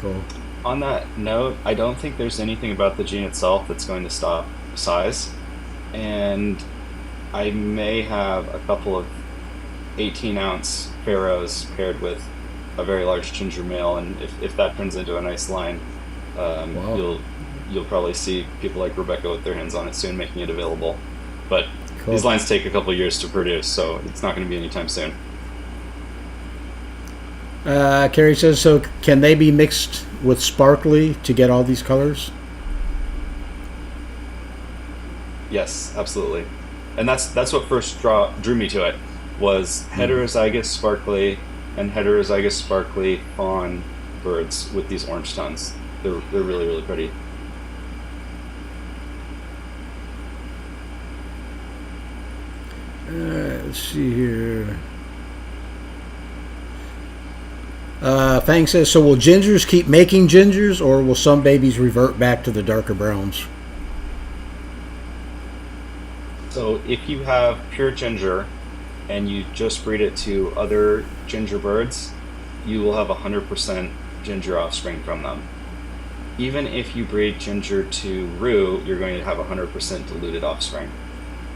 Cool. On that note, I don't think there's anything about the gene itself that's going to stop size, and I may have a couple of 18-ounce pharaohs paired with a very large ginger male, and if that turns into a nice line, Wow. you'll probably see people like Rebecca with their hands on it soon, making it available. But Cool. these lines take a couple of years to produce, so it's not going to be anytime soon. Carrie says, so can they be mixed with sparkly to get all these colors? Yes, absolutely. And that's what first drew me to it was heterozygous sparkly and heterozygous sparkly fawn birds with these orange tones. They're really really pretty. Let's see here. Fang says, so will gingers keep making gingers, or will some babies revert back to the darker browns? So if you have pure ginger and you just breed it to other ginger birds, you will have 100% ginger offspring from them. Even if you breed ginger to roux, you're going to have 100% diluted offspring.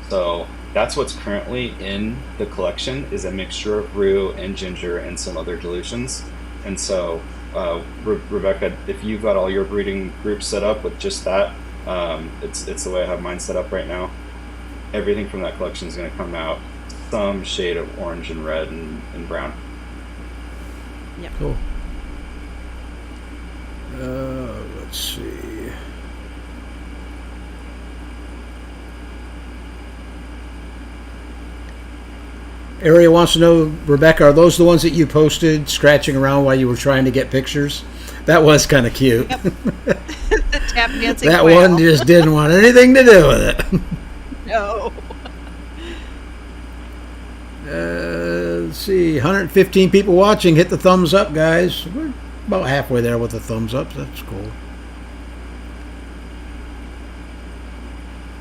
So that's what's currently in the collection is a mixture of roux and ginger and some other dilutions. And so, Rebecca, if you've got all your breeding groups set up with just that, it's the way I have mine set up right now. Everything from that collection is going to come out some shade of orange and red and brown. Yep. Cool. Let's see. Area wants to know, Rebecca, are those the ones that you posted scratching around while you were trying to get pictures? That was kind of cute. Yep. The tap dancing That quail. one just didn't want anything to do with it. No. Let's see, 115 people watching. Hit the thumbs up, guys. We're about halfway there with the thumbs up. That's cool.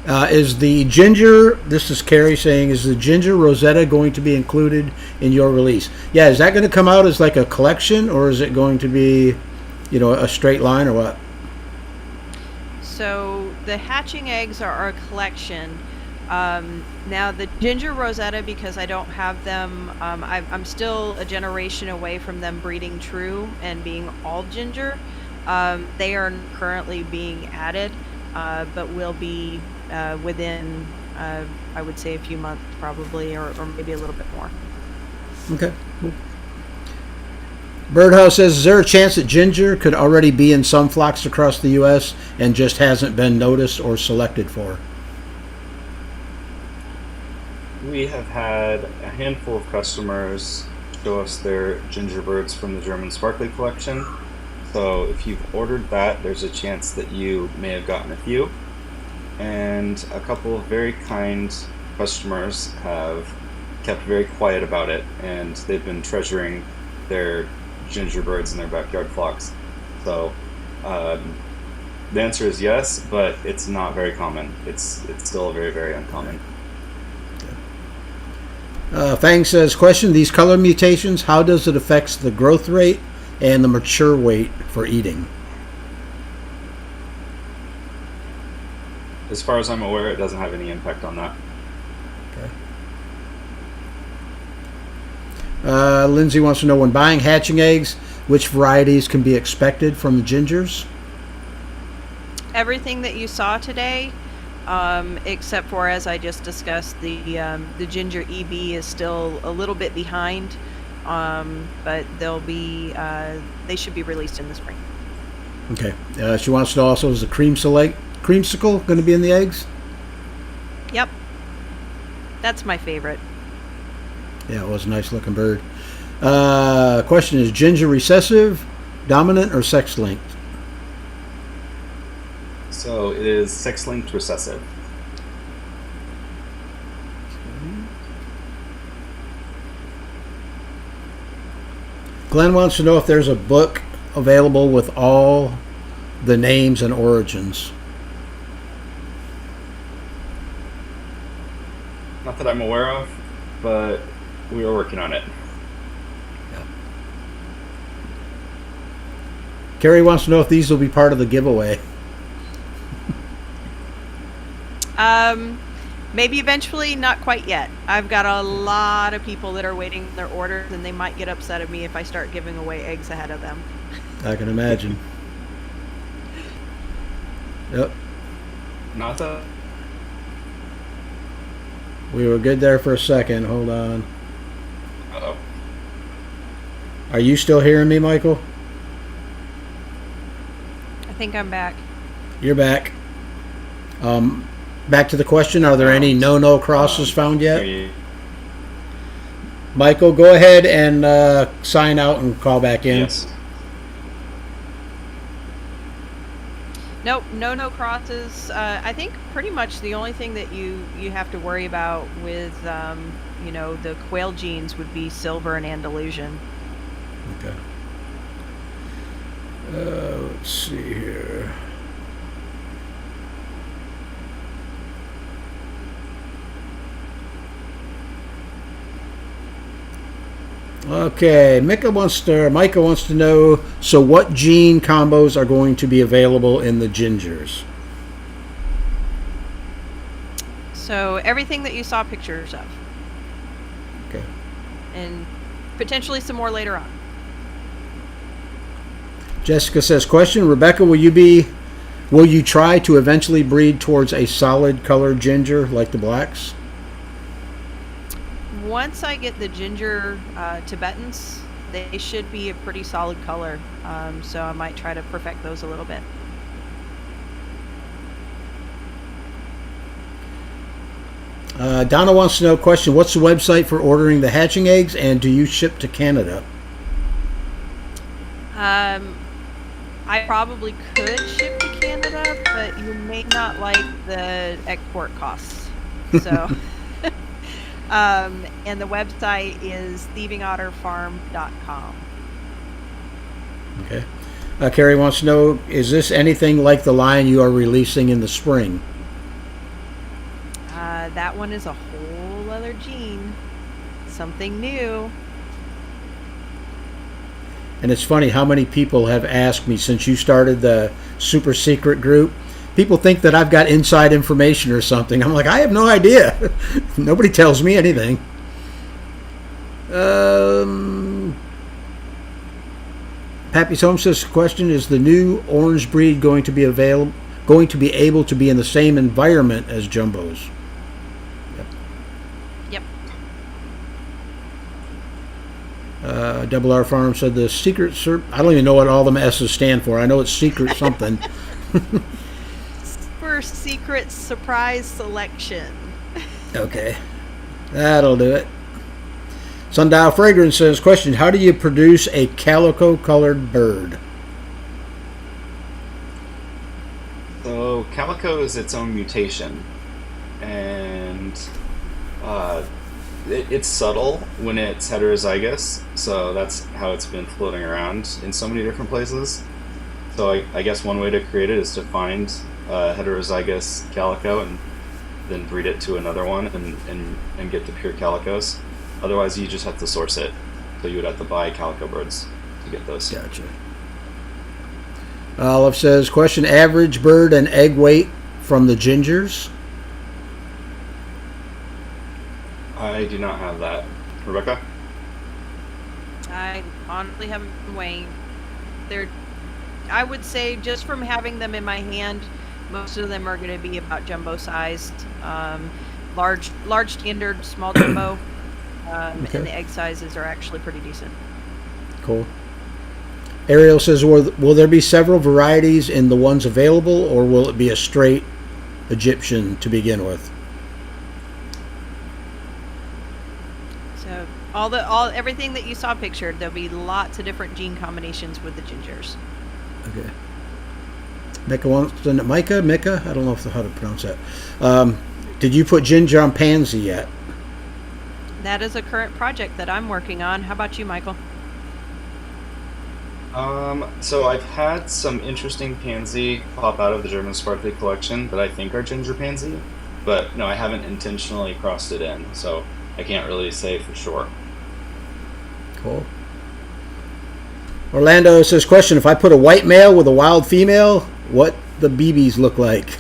Is the ginger, this is Carrie saying, is the ginger Rosetta going to be included in your release? Yeah, is that going to come out as like a collection, or is it going to be, a straight line, or what? So the hatching eggs are a collection. Now the ginger Rosetta, because I don't have them, I'm still a generation away from them breeding true and being all ginger. They are currently being added, but will be within, I would say, a few months probably, or maybe a little bit more. Okay, cool. Birdhouse says, is there a chance that ginger could already be in some flocks across the U.S. and just hasn't been noticed or selected for? We have had a handful of customers show us their ginger birds from the German Sparkly collection. So if you've ordered that, there's a chance that you may have gotten a few. And a couple of very kind customers have kept very quiet about it, and they've been treasuring their ginger birds in their backyard flocks. So the answer is yes, but it's not very common. It's still very, very uncommon. Fang says, question, these color mutations, how does it affect the growth rate and the mature weight for eating? As far as I'm aware, it doesn't have any impact on that. Okay. Lindsay wants to know, when buying hatching eggs, which varieties can be expected from the gingers? Everything that you saw today, except for, as I just discussed, the ginger EB is still a little bit behind. but they should be released in the spring. Okay. She wants to know also, is the creamsicle going to be in the eggs? Yep. That's my favorite. Yeah, it was a nice looking bird. Question is, ginger recessive, dominant, or sex linked? So it is sex-linked recessive. Glenn wants to know if there's a book available with all the names and origins. Not that I'm aware of, but we are working on it. Carrie wants to know if these will be part of the giveaway. Maybe eventually, not quite yet. I've got a lot of people that are waiting their orders, and they might get upset at me if I start giving away eggs ahead of them. I can imagine. Yep. Not that. We were good there for a second. Hold on. Uh-oh. Are you still hearing me, Michael? I think I'm back. You're back. Back to the question. Are there any no crosses found yet? Michael, go ahead and sign out and call back in. Yes. Nope, no crosses. I think pretty much the only thing that you have to worry about with the quail genes would be silver and Andalusian. Okay. Let's see here. Okay, Micah wants to know, so what gene combos are going to be available in the gingers? So everything that you saw pictures of. Okay. And potentially some more later on. Jessica says, question, Rebecca, will you try to eventually breed towards a solid colored ginger like the blacks? Once I get the ginger Tibetans, they should be a pretty solid color. So I might try to perfect those a little bit. Donna wants to know, question, what's the website for ordering the hatching eggs, and do you ship to Canada? I probably could ship to Canada, but you may not like the export costs. So, and the website is thievingotterfarm.com. Okay. Carrie wants to know, is this anything like the line you are releasing in the spring? That one is a whole other gene. Something new. And it's funny how many people have asked me since you started the super secret group. People think that I've got inside information or something. I'm like, I have no idea. Nobody tells me anything. Pappy's Home says, question, is the new orange breed going to be able to be in the same environment as jumbos? Yep. Double R Farm said the secret I don't even know what all them S's stand for. I know it's secret something. For secret surprise selection. Okay. That'll do it. Sundial Fragrance says, question, how do you produce a calico colored bird? So calico is its own mutation, and it's subtle when it's heterozygous, so that's how it's been floating around in so many different places. So I guess one way to create it is to find heterozygous calico and then breed it to another one and get the pure calicos. Otherwise, you just have to source it. So you would have to buy calico birds to get those. Gotcha. Olive says, question, average bird and egg weight from the gingers? I do not have that. Rebecca? I honestly haven't been weighing. I would say just from having them in my hand, most of them are going to be about jumbo sized. Large standard, small jumbo. Okay. and the egg sizes are actually pretty decent. Cool. Ariel says, will there be several varieties in the ones available, or will it be a straight Egyptian to begin with? So everything that you saw pictured, there'll be lots of different gene combinations with the gingers. Okay. Micah? I don't know how to pronounce that. Did you put ginger on pansy yet? That is a current project that I'm working on. How about you, Michael? So I've had some interesting pansy pop out of the German sparkly collection that I think are ginger pansy, but no, I haven't intentionally crossed it in, so I can't really say for sure. Cool. Orlando says, question, if I put a white male with a wild female, what the BBs look like?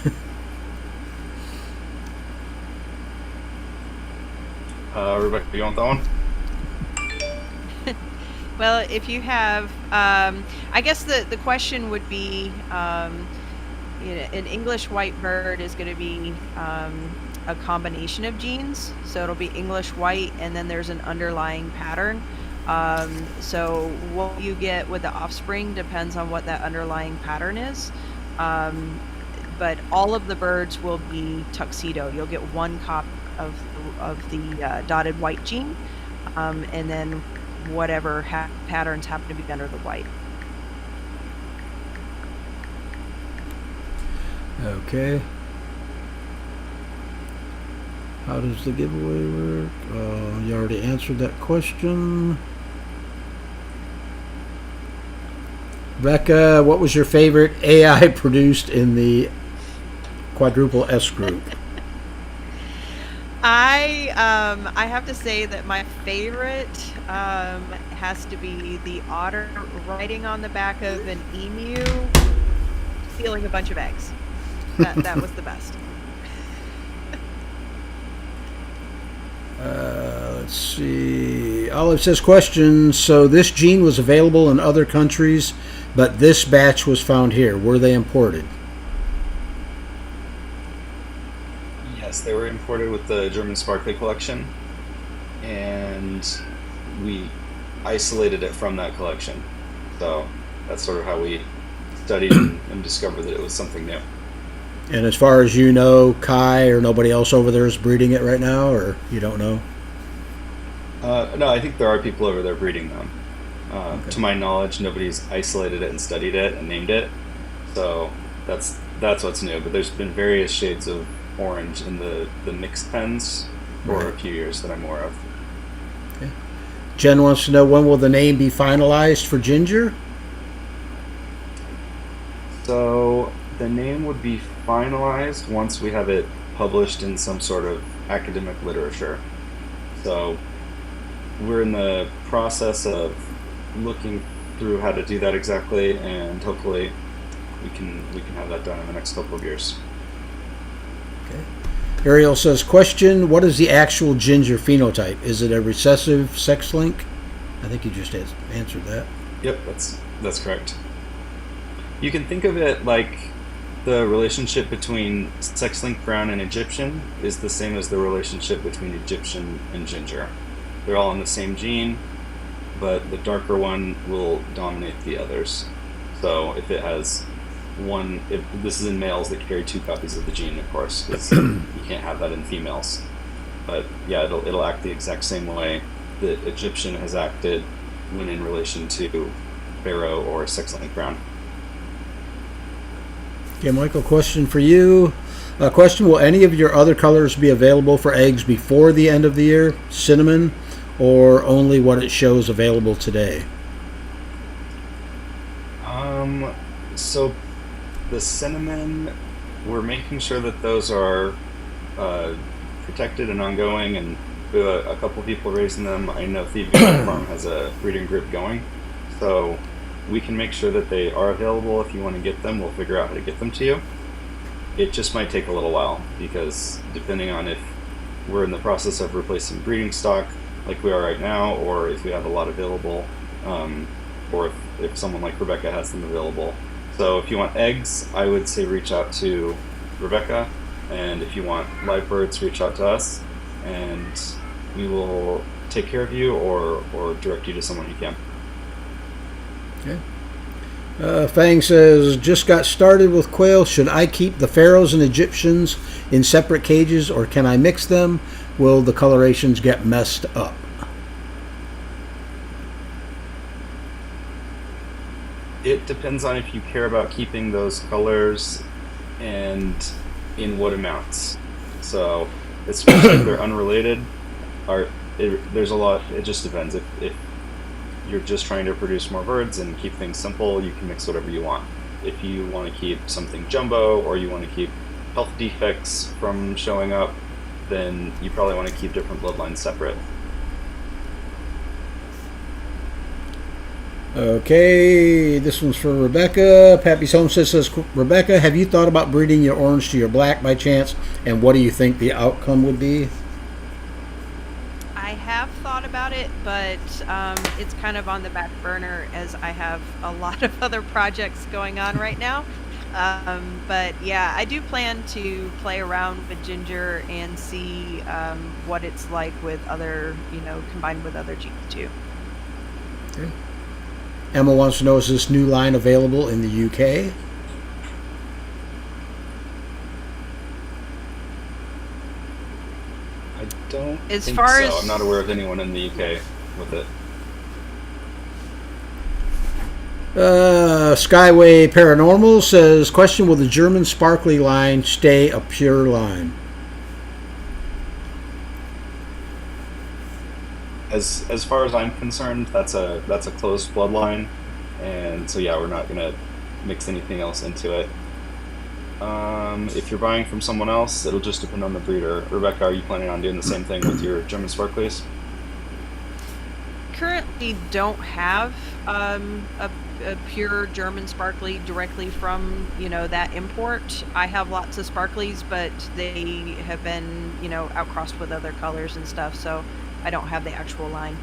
Rebecca, do you want that one? Well, if you have, I guess the question would be, an English white bird is going to be a combination of genes. So it'll be English white, and then there's an underlying pattern. So what you get with the offspring depends on what that underlying pattern is. But all of the birds will be tuxedo. You'll get one copy of the dotted white gene, and then whatever patterns happen to be under the white. Okay. How does the giveaway work? You already answered that question. Becca, what was your favorite AI produced in the quadruple S group? I have to say that my favorite has to be the otter riding on the back of an emu, stealing a bunch of eggs. That was the best. Let's see. Olive says, question, so this gene was available in other countries, but this batch was found here. Were they imported? Yes, they were imported with the German sparkly collection, and we isolated it from that collection. So that's sort of how we studied and discovered that it was something new. And as far as you know, Kai or nobody else over there is breeding it right now, or you don't know? No, I think there are people over there breeding them. Okay. To my knowledge, nobody's isolated it and studied it and named it. So that's what's new. But there's been various shades of orange in the mixed pens for Right. a few years that I'm aware of. Okay. Jen wants to know, when will the name be finalized for Ginger? So the name would be finalized once we have it published in some sort of academic literature. So we're in the process of looking through how to do that exactly, and hopefully we can have that done in the next couple of years. Okay. Ariel says, question, what is the actual ginger phenotype? Is it a recessive sex link? I think you just answered that. Yep, that's correct. You can think of it like the relationship between sex-linked brown and Egyptian is the same as the relationship between Egyptian and ginger. They're all in the same gene, but the darker one will dominate the others. So if it has one, if this is in males that carry two copies of the gene, of course, because you can't have that in females. But yeah, it'll act the exact same way that Egyptian has acted when in relation to Pharaoh or sex-linked brown. Okay, Michael, question for you. Question, will any of your other colors be available for eggs before the end of the year? Cinnamon, or only what it shows available today? So the cinnamon, we're making sure that those are protected and ongoing, and we have a couple people raising them. I know Thieving Farm has a breeding group going, so we can make sure that they are available. If you want to get them, we'll figure out how to get them to you. It just might take a little while, because depending on if we're in the process of replacing breeding stock like we are right now, or if we have a lot available, or if someone like Rebecca has them available. So if you want eggs, I would say reach out to Rebecca, and if you want live birds, reach out to us, and we will take care of you or direct you to someone who can. Okay. Fang says, just got started with quail. Should I keep the pharaohs and Egyptians in separate cages, or can I mix them? Will the colorations get messed up? It depends on if you care about keeping those colors and in what amounts. So, especially if they're unrelated, there's a lot. It just depends. If you're just trying to produce more birds and keep things simple, you can mix whatever you want. If you want to keep something jumbo or you want to keep health defects from showing up, then you probably want to keep different bloodlines separate. Okay, this one's for Rebecca. Pappy's Homestead says, Rebecca, have you thought about breeding your orange to your black by chance? And what do you think the outcome would be? I have thought about it, but it's kind of on the back burner as I have a lot of other projects going on right now. But yeah, I do plan to play around with ginger and see what it's like with other, combined with other genes too. Okay. Emma wants to know, is this new line available in the UK? I don't As think far so. as- I'm not aware of anyone in the UK with it. Skyway Paranormal says, question, will the German sparkly line stay a pure line? As far as I'm concerned, that's a closed bloodline, and so yeah, we're not gonna mix anything else into it. If you're buying from someone else, it'll just depend on the breeder. Rebecca, are you planning on doing the same thing with your German sparklies? Currently don't have a pure German sparkly directly from that import. I have lots of sparklies, but they have been outcrossed with other colors and stuff, so I don't have the actual line.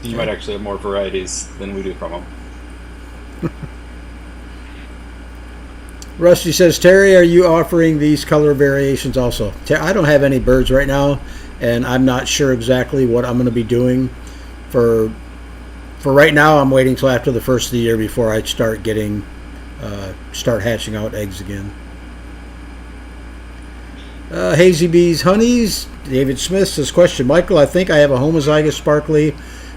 You might actually have more varieties than we do from them. Rusty says, Terry, are you offering these color variations also? I don't have any birds right now, and I'm not sure exactly what I'm going to be doing. For right now, I'm waiting till after the first of the year before I start hatching out eggs again. Hazy Bees Honeys, David Smith says, question, Michael, I think I have a homozygous sparkly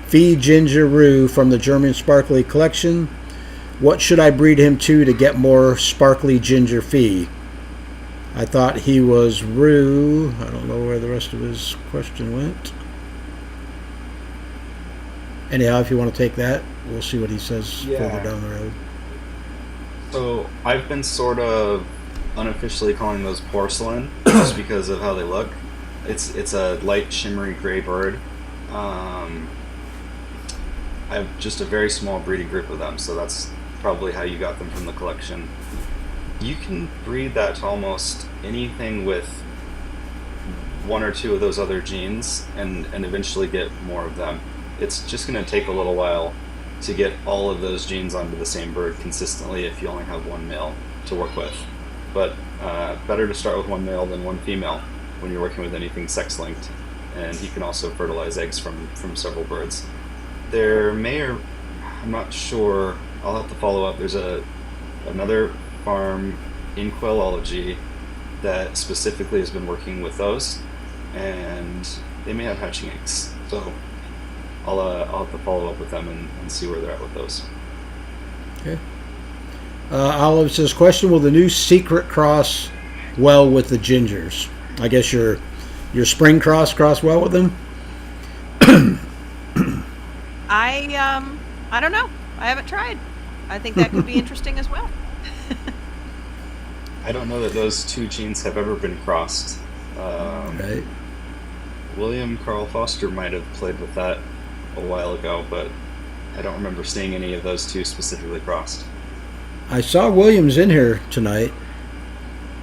Phi Ginger Roo from the German Sparkly collection. What should I breed him to get more sparkly ginger Phi? I thought he was Roo. I don't know where the rest of his question went. Anyhow, if you want to take that, we'll see what he says further down the road. So I've been sort of unofficially calling those porcelain just because of how they look. It's a light shimmery gray bird. I have just a very small breeding group of them, so that's probably how you got them from the collection. You can breed that to almost anything with one or two of those other genes and eventually get more of them. It's just going to take a little while to get all of those genes onto the same bird consistently if you only have one male to work with. But better to start with one male than one female when you're working with anything sex-linked. And he can also fertilize eggs from several birds. There may or I'm not sure. I'll have to follow up. There's another farm in quailology that specifically has been working with those, and they may have hatching eggs. So I'll have to follow up with them and see where they're at with those. Okay. Olive says, question, will the new secret cross well with the gingers? I guess your spring cross well with them? I don't know. I haven't tried. I think that could be interesting as well. I don't know that those two genes have ever been crossed. Right. William Carl Foster might have played with that a while ago, but I don't remember seeing any of those two specifically crossed. I saw Williams in here tonight.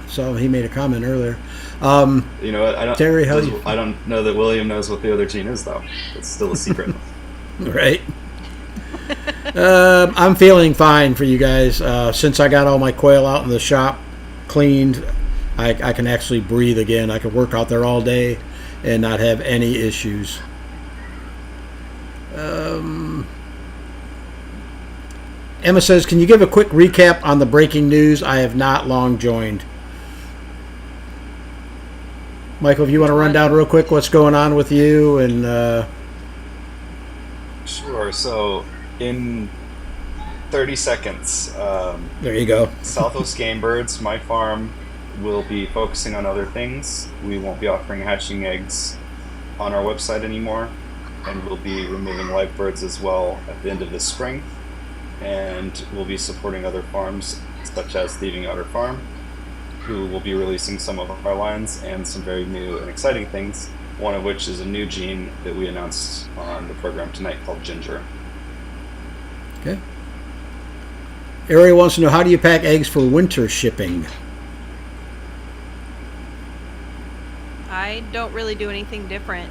So he made a comment earlier. You know what? Terry, I don't know that William knows what the other gene is, though. It's still a secret. Right. I'm feeling fine for you guys. Since I got all my quail out in the shop cleaned, I can actually breathe again. I can work out there all day and not have any issues. Emma says, can you give a quick recap on the breaking news? I have not long joined. Michael, if you want to run down real quick what's going on with you and Sure. So in 30 seconds, there you go. Southwest Game Birds, my farm, will be focusing on other things. We won't be offering hatching eggs on our website anymore, and we'll be removing live birds as well at the end of this spring. And we'll be supporting other farms, such as Thieving Otter Farm, who will be releasing some of our lines and some very new and exciting things, one of which is a new gene that we announced on the program tonight called Ginger. Okay. Ariel wants to know, how do you pack eggs for winter shipping? I don't really do anything different.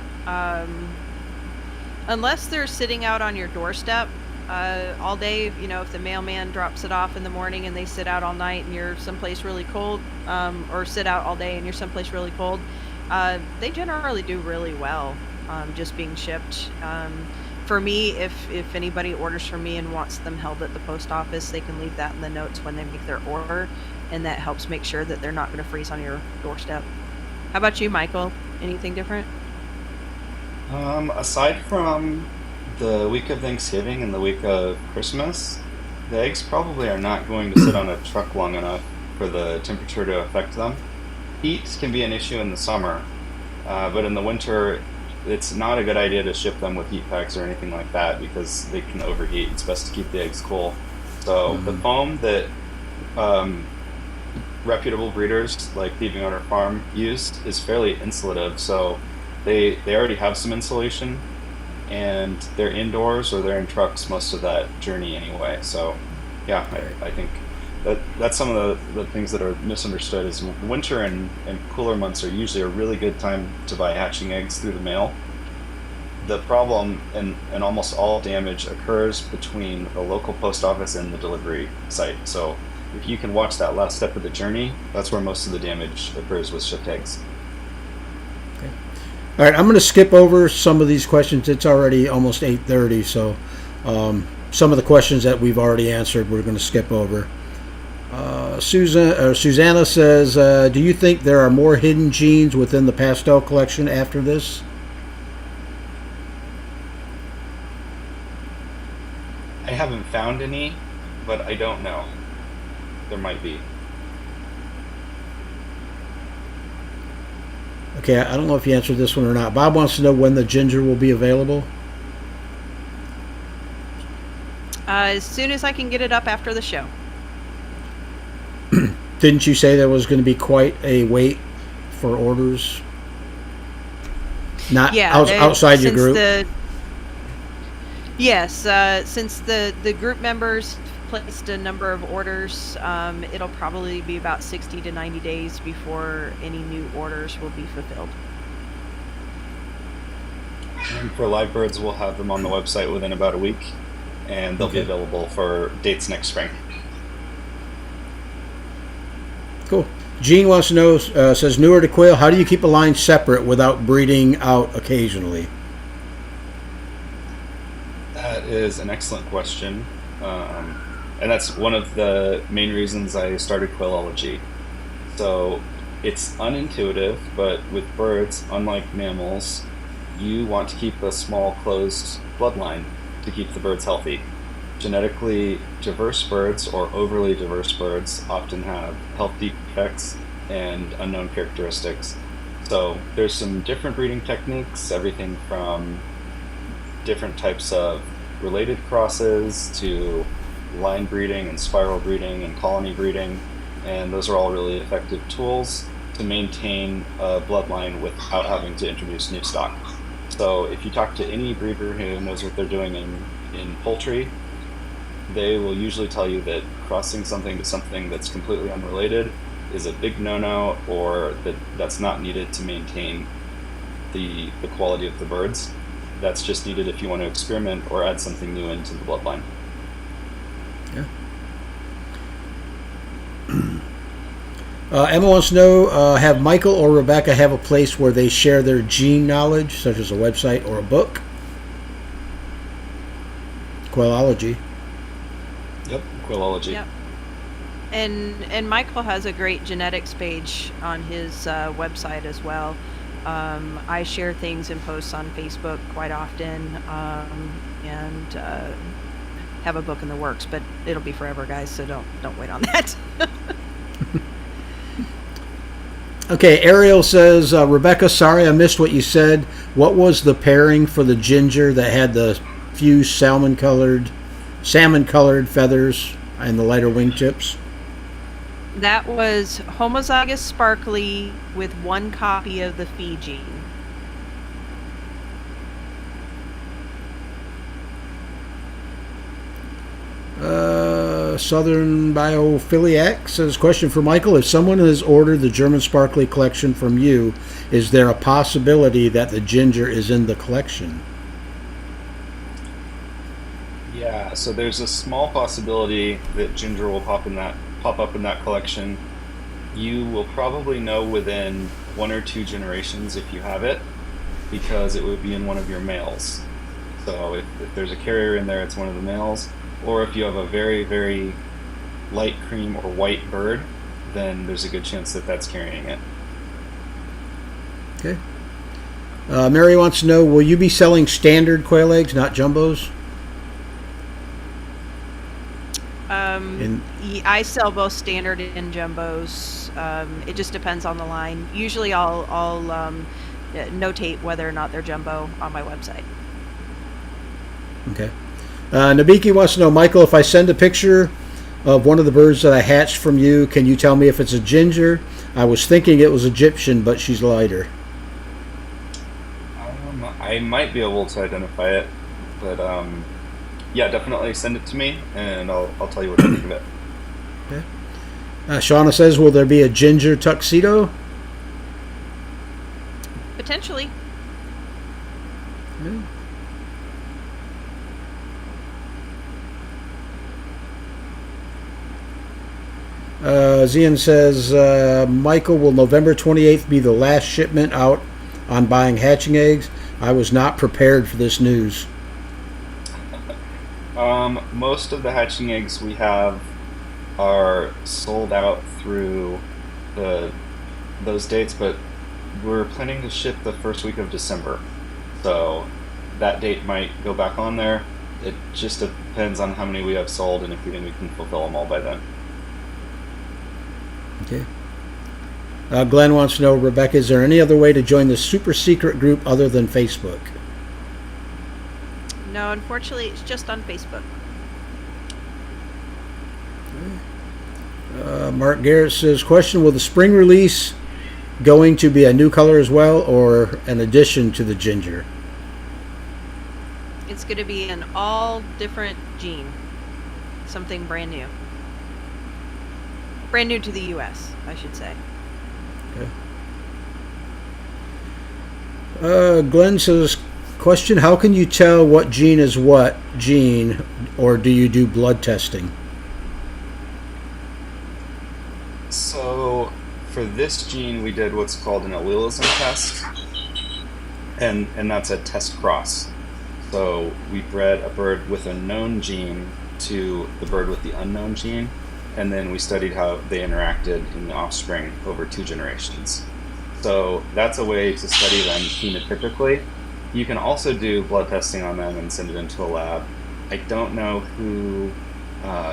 Unless they're sitting out on your doorstep all day, if the mailman drops it off in the morning and they sit out all night and you're someplace really cold, or sit out all day and you're someplace really cold, they generally do really well just being shipped. For me, if anybody orders from me and wants them held at the post office, they can leave that in the notes when they make their order, and that helps make sure that they're not going to freeze on your doorstep. How about you, Michael? Anything different? Aside from the week of Thanksgiving and the week of Christmas, the eggs probably are not going to sit on a truck long enough for the temperature to affect them. Heat can be an issue in the summer, but in the winter, it's not a good idea to ship them with heat packs or anything like that because they can overheat. It's best to keep the eggs cool. So the foam that reputable breeders like Thieving Otter Farm use is fairly insulative, so they already have some insulation, and they're indoors or they're in trucks most of that journey anyway. So yeah, I think that's some of the things that are misunderstood is winter and cooler months are usually a really good time to buy hatching eggs through the mail. The problem and almost all damage occurs between the local post office and the delivery site. So if you can watch that last step of the journey, that's where most of the damage occurs with shipped eggs. Okay. All right, I'm going to skip over some of these questions. It's already almost 8:30, so some of the questions that we've already answered, we're going to skip over. Susanna says, do you think there are more hidden genes within the pastel collection after this? I haven't found any, but I don't know. There might be. Okay, I don't know if you answered this one or not. Bob wants to know when the ginger will be available. As soon as I can get it up after the show. Didn't you say there was going to be quite a wait for orders? Not outside your group? Yes, since the group members placed a number of orders, it'll probably be about 60 to 90 days before any new orders will be fulfilled. And for live birds, we'll have them on the website within about a week, and they'll be available for dates next spring. Cool. Gene wants to know, says, newer to quail, how do you keep a line separate without breeding out occasionally? That is an excellent question. And that's one of the main reasons I started quailology. So it's unintuitive, but with birds, unlike mammals, you want to keep a small closed bloodline to keep the birds healthy. Genetically diverse birds or overly diverse birds often have health defects and unknown characteristics. So there's some different breeding techniques, everything from different types of related crosses to line breeding and spiral breeding and colony breeding, and those are all really effective tools to maintain a bloodline without having to introduce new stock. So if you talk to any breeder who knows what they're doing in poultry, they will usually tell you that crossing something to something that's completely unrelated is a big no-no, or that's not needed to maintain the quality of the birds. That's just needed if you want to experiment or add something new into the bloodline. Emma wants to know, have Michael or Rebecca have a place where they share their gene knowledge, such as a website or a book? Quailology. Yep, Quailology. Yep. And Michael has a great genetics page on his website as well. I share things and posts on Facebook quite often, and have a book in the works, but it'll be forever, guys. So don't wait on that. Okay, Ariel says, Rebecca, sorry I missed what you said. What was the pairing for the ginger that had the few salmon-colored feathers and the lighter wingtips? That was homozygous sparkly with one copy of the Phi gene. Southern Biophiliac says, question for Michael. If someone has ordered the German Sparkly collection from you, is there a possibility that the ginger is in the collection? Yeah, so there's a small possibility that ginger will pop up in that collection. You will probably know within 1 or 2 generations if you have it, because it would be in one of your males. So if there's a carrier in there, it's one of the males. Or if you have a very, very light cream or white bird, then there's a good chance that that's carrying it. Okay. Mary wants to know, will you be selling standard quail eggs, not jumbos? I sell both standard and jumbos. It just depends on the line. Usually I'll notate whether or not they're jumbo on my website. Okay. Nabiki wants to know, Michael, if I send a picture of one of the birds that I hatched from you, can you tell me if it's a ginger? I was thinking it was Egyptian, but she's lighter. I might be able to identify it, but yeah, definitely send it to me, and I'll tell you what I think of it. Okay. Shauna says, will there be a ginger tuxedo? Potentially. Yeah. Zian says, Michael, will November 28th be the last shipment out on buying hatching eggs? I was not prepared for this news. Most of the hatching eggs we have are sold out through those dates, but we're planning to ship the first week of December. So that date might go back on there. It just depends on how many we have sold and if we think we can fulfill them all by then. Okay. Glenn wants to know, Rebecca, is there any other way to join the super secret group other than Facebook? No, unfortunately, it's just on Facebook. Mark Garrett says, question, will the spring release going to be a new color as well, or an addition to the ginger? It's going to be an all different gene. Something brand new. Brand new to the U.S., I should say. Okay. Glenn says, question, how can you tell what gene is what gene, or do you do blood testing? So for this gene, we did what's called an allelism test, and that's a test cross. So we bred a bird with a known gene to the bird with the unknown gene, and then we studied how they interacted in the offspring over 2 generations. So that's a way to study them phenotypically. You can also do blood testing on them and send it into a lab. I don't know who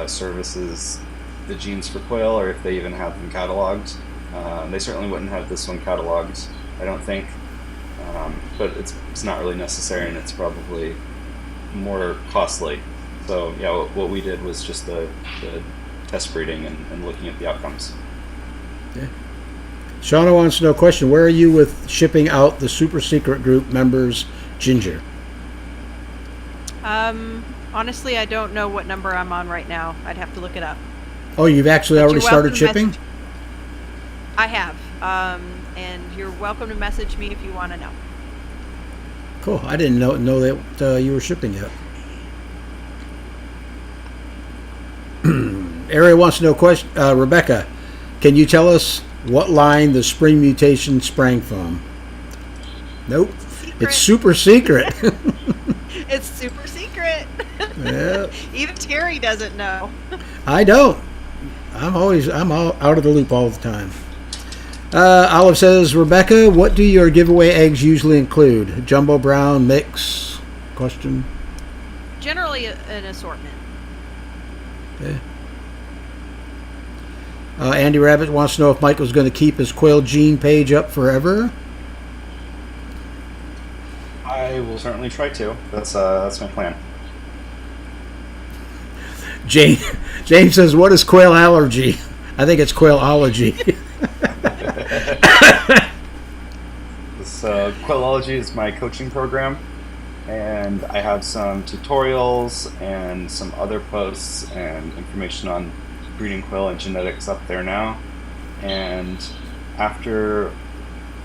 services the genes for quail, or if they even have them cataloged. They certainly wouldn't have this one cataloged, I don't think. But it's not really necessary, and it's probably more costly. So yeah, what we did was just the test breeding and looking at the outcomes. Yeah. Shauna wants to know, question, where are you with shipping out the super secret group members ginger? Honestly, I don't know what number I'm on right now. I'd have to look it up. Oh, you've actually already started shipping? I have. And you're welcome to message me if you want to know. Cool. I didn't know that you were shipping yet. Ariel wants to know, question, Rebecca, can you tell us what line the spring mutation sprang from? Nope. Secret. It's super secret. It's super secret. Yeah. Even Terry doesn't know. I don't. I'm all out of the loop all the time. Olive says, Rebecca, what do your giveaway eggs usually include? Jumbo brown, mix? Question. Generally, an assortment. Okay. Andy Rabbit wants to know if Michael's going to keep his quail gene page up forever. I will certainly try to. That's my plan. James says, what is quail allergy? I think it's quailology. This Quailology is my coaching program, and I have some tutorials and some other posts and information on breeding quail and genetics up there now. And after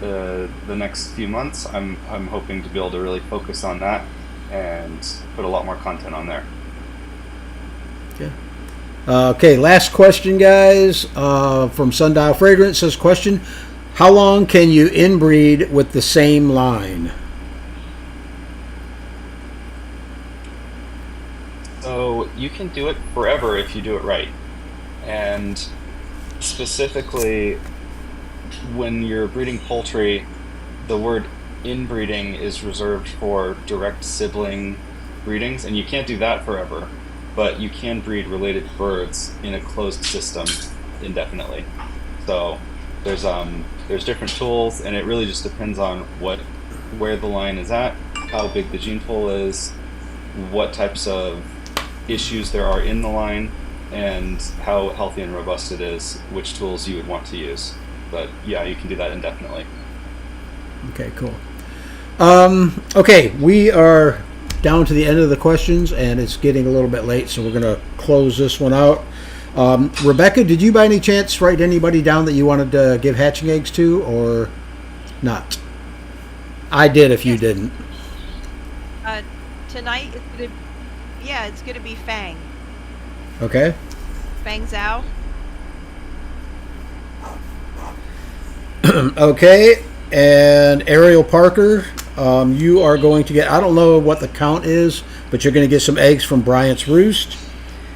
the next few months, I'm hoping to be able to really focus on that and put a lot more content on there. Okay. Okay, last question, guys. From Sundial Fragrance says, question, how long can you inbreed with the same line? So you can do it forever if you do it right. And specifically, when you're breeding poultry, the word inbreeding is reserved for direct sibling breedings, and you can't do that forever. But you can breed related birds in a closed system indefinitely. So there's different tools, and it really just depends on where the line is at, how big the gene pool is, what types of issues there are in the line, and how healthy and robust it is, which tools you would want to use. But yeah, you can do that indefinitely. Okay, cool. Okay, we are down to the end of the questions, and it's getting a little bit late, so we're going to close this one out. Rebecca, did you by any chance write anybody down that you wanted to give hatching eggs to, or not? I did if you didn't. Tonight, it's gonna be Fang. Okay. Fang Zhao. Okay, and Ariel Parker, you are going to get, I don't know what the count is, but you're going to get some eggs from Bryant's Roost.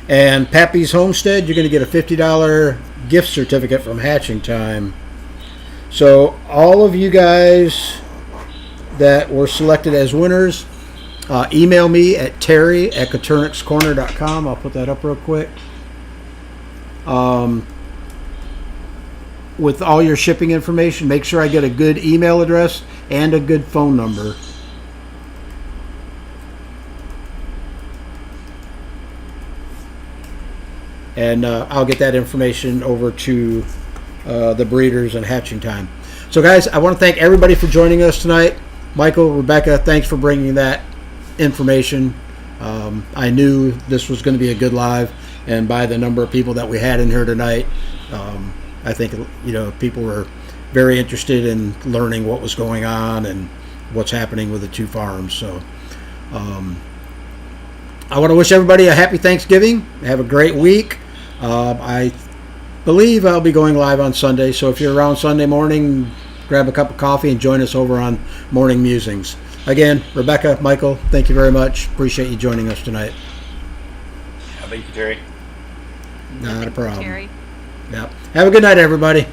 And Pappy's Homestead, you're going to get a $50 gift certificate from Hatching Time. So all of you guys that were selected as winners, email me at terry@coturnixcorner.com. I'll put that up real quick. With all your shipping information, make sure I get a good email address and a good phone number. And I'll get that information over to the breeders and Hatching Time. So guys, I want to thank everybody for joining us tonight. Michael, Rebecca, thanks for bringing that information. I knew this was going to be a good live, and by the number of people that we had in here tonight, I think people were very interested in learning what was going on and what's happening with the two farms. So I want to wish everybody a happy Thanksgiving. Have a great week. I believe I'll be going live on Sunday, so if you're around Sunday morning, grab a cup of coffee and join us over on Morning Musings. Again, Rebecca, Michael, thank you very much. Appreciate you joining us tonight. Thank you, Terry. Not a problem. Terry. Yeah. Have a good night, everybody.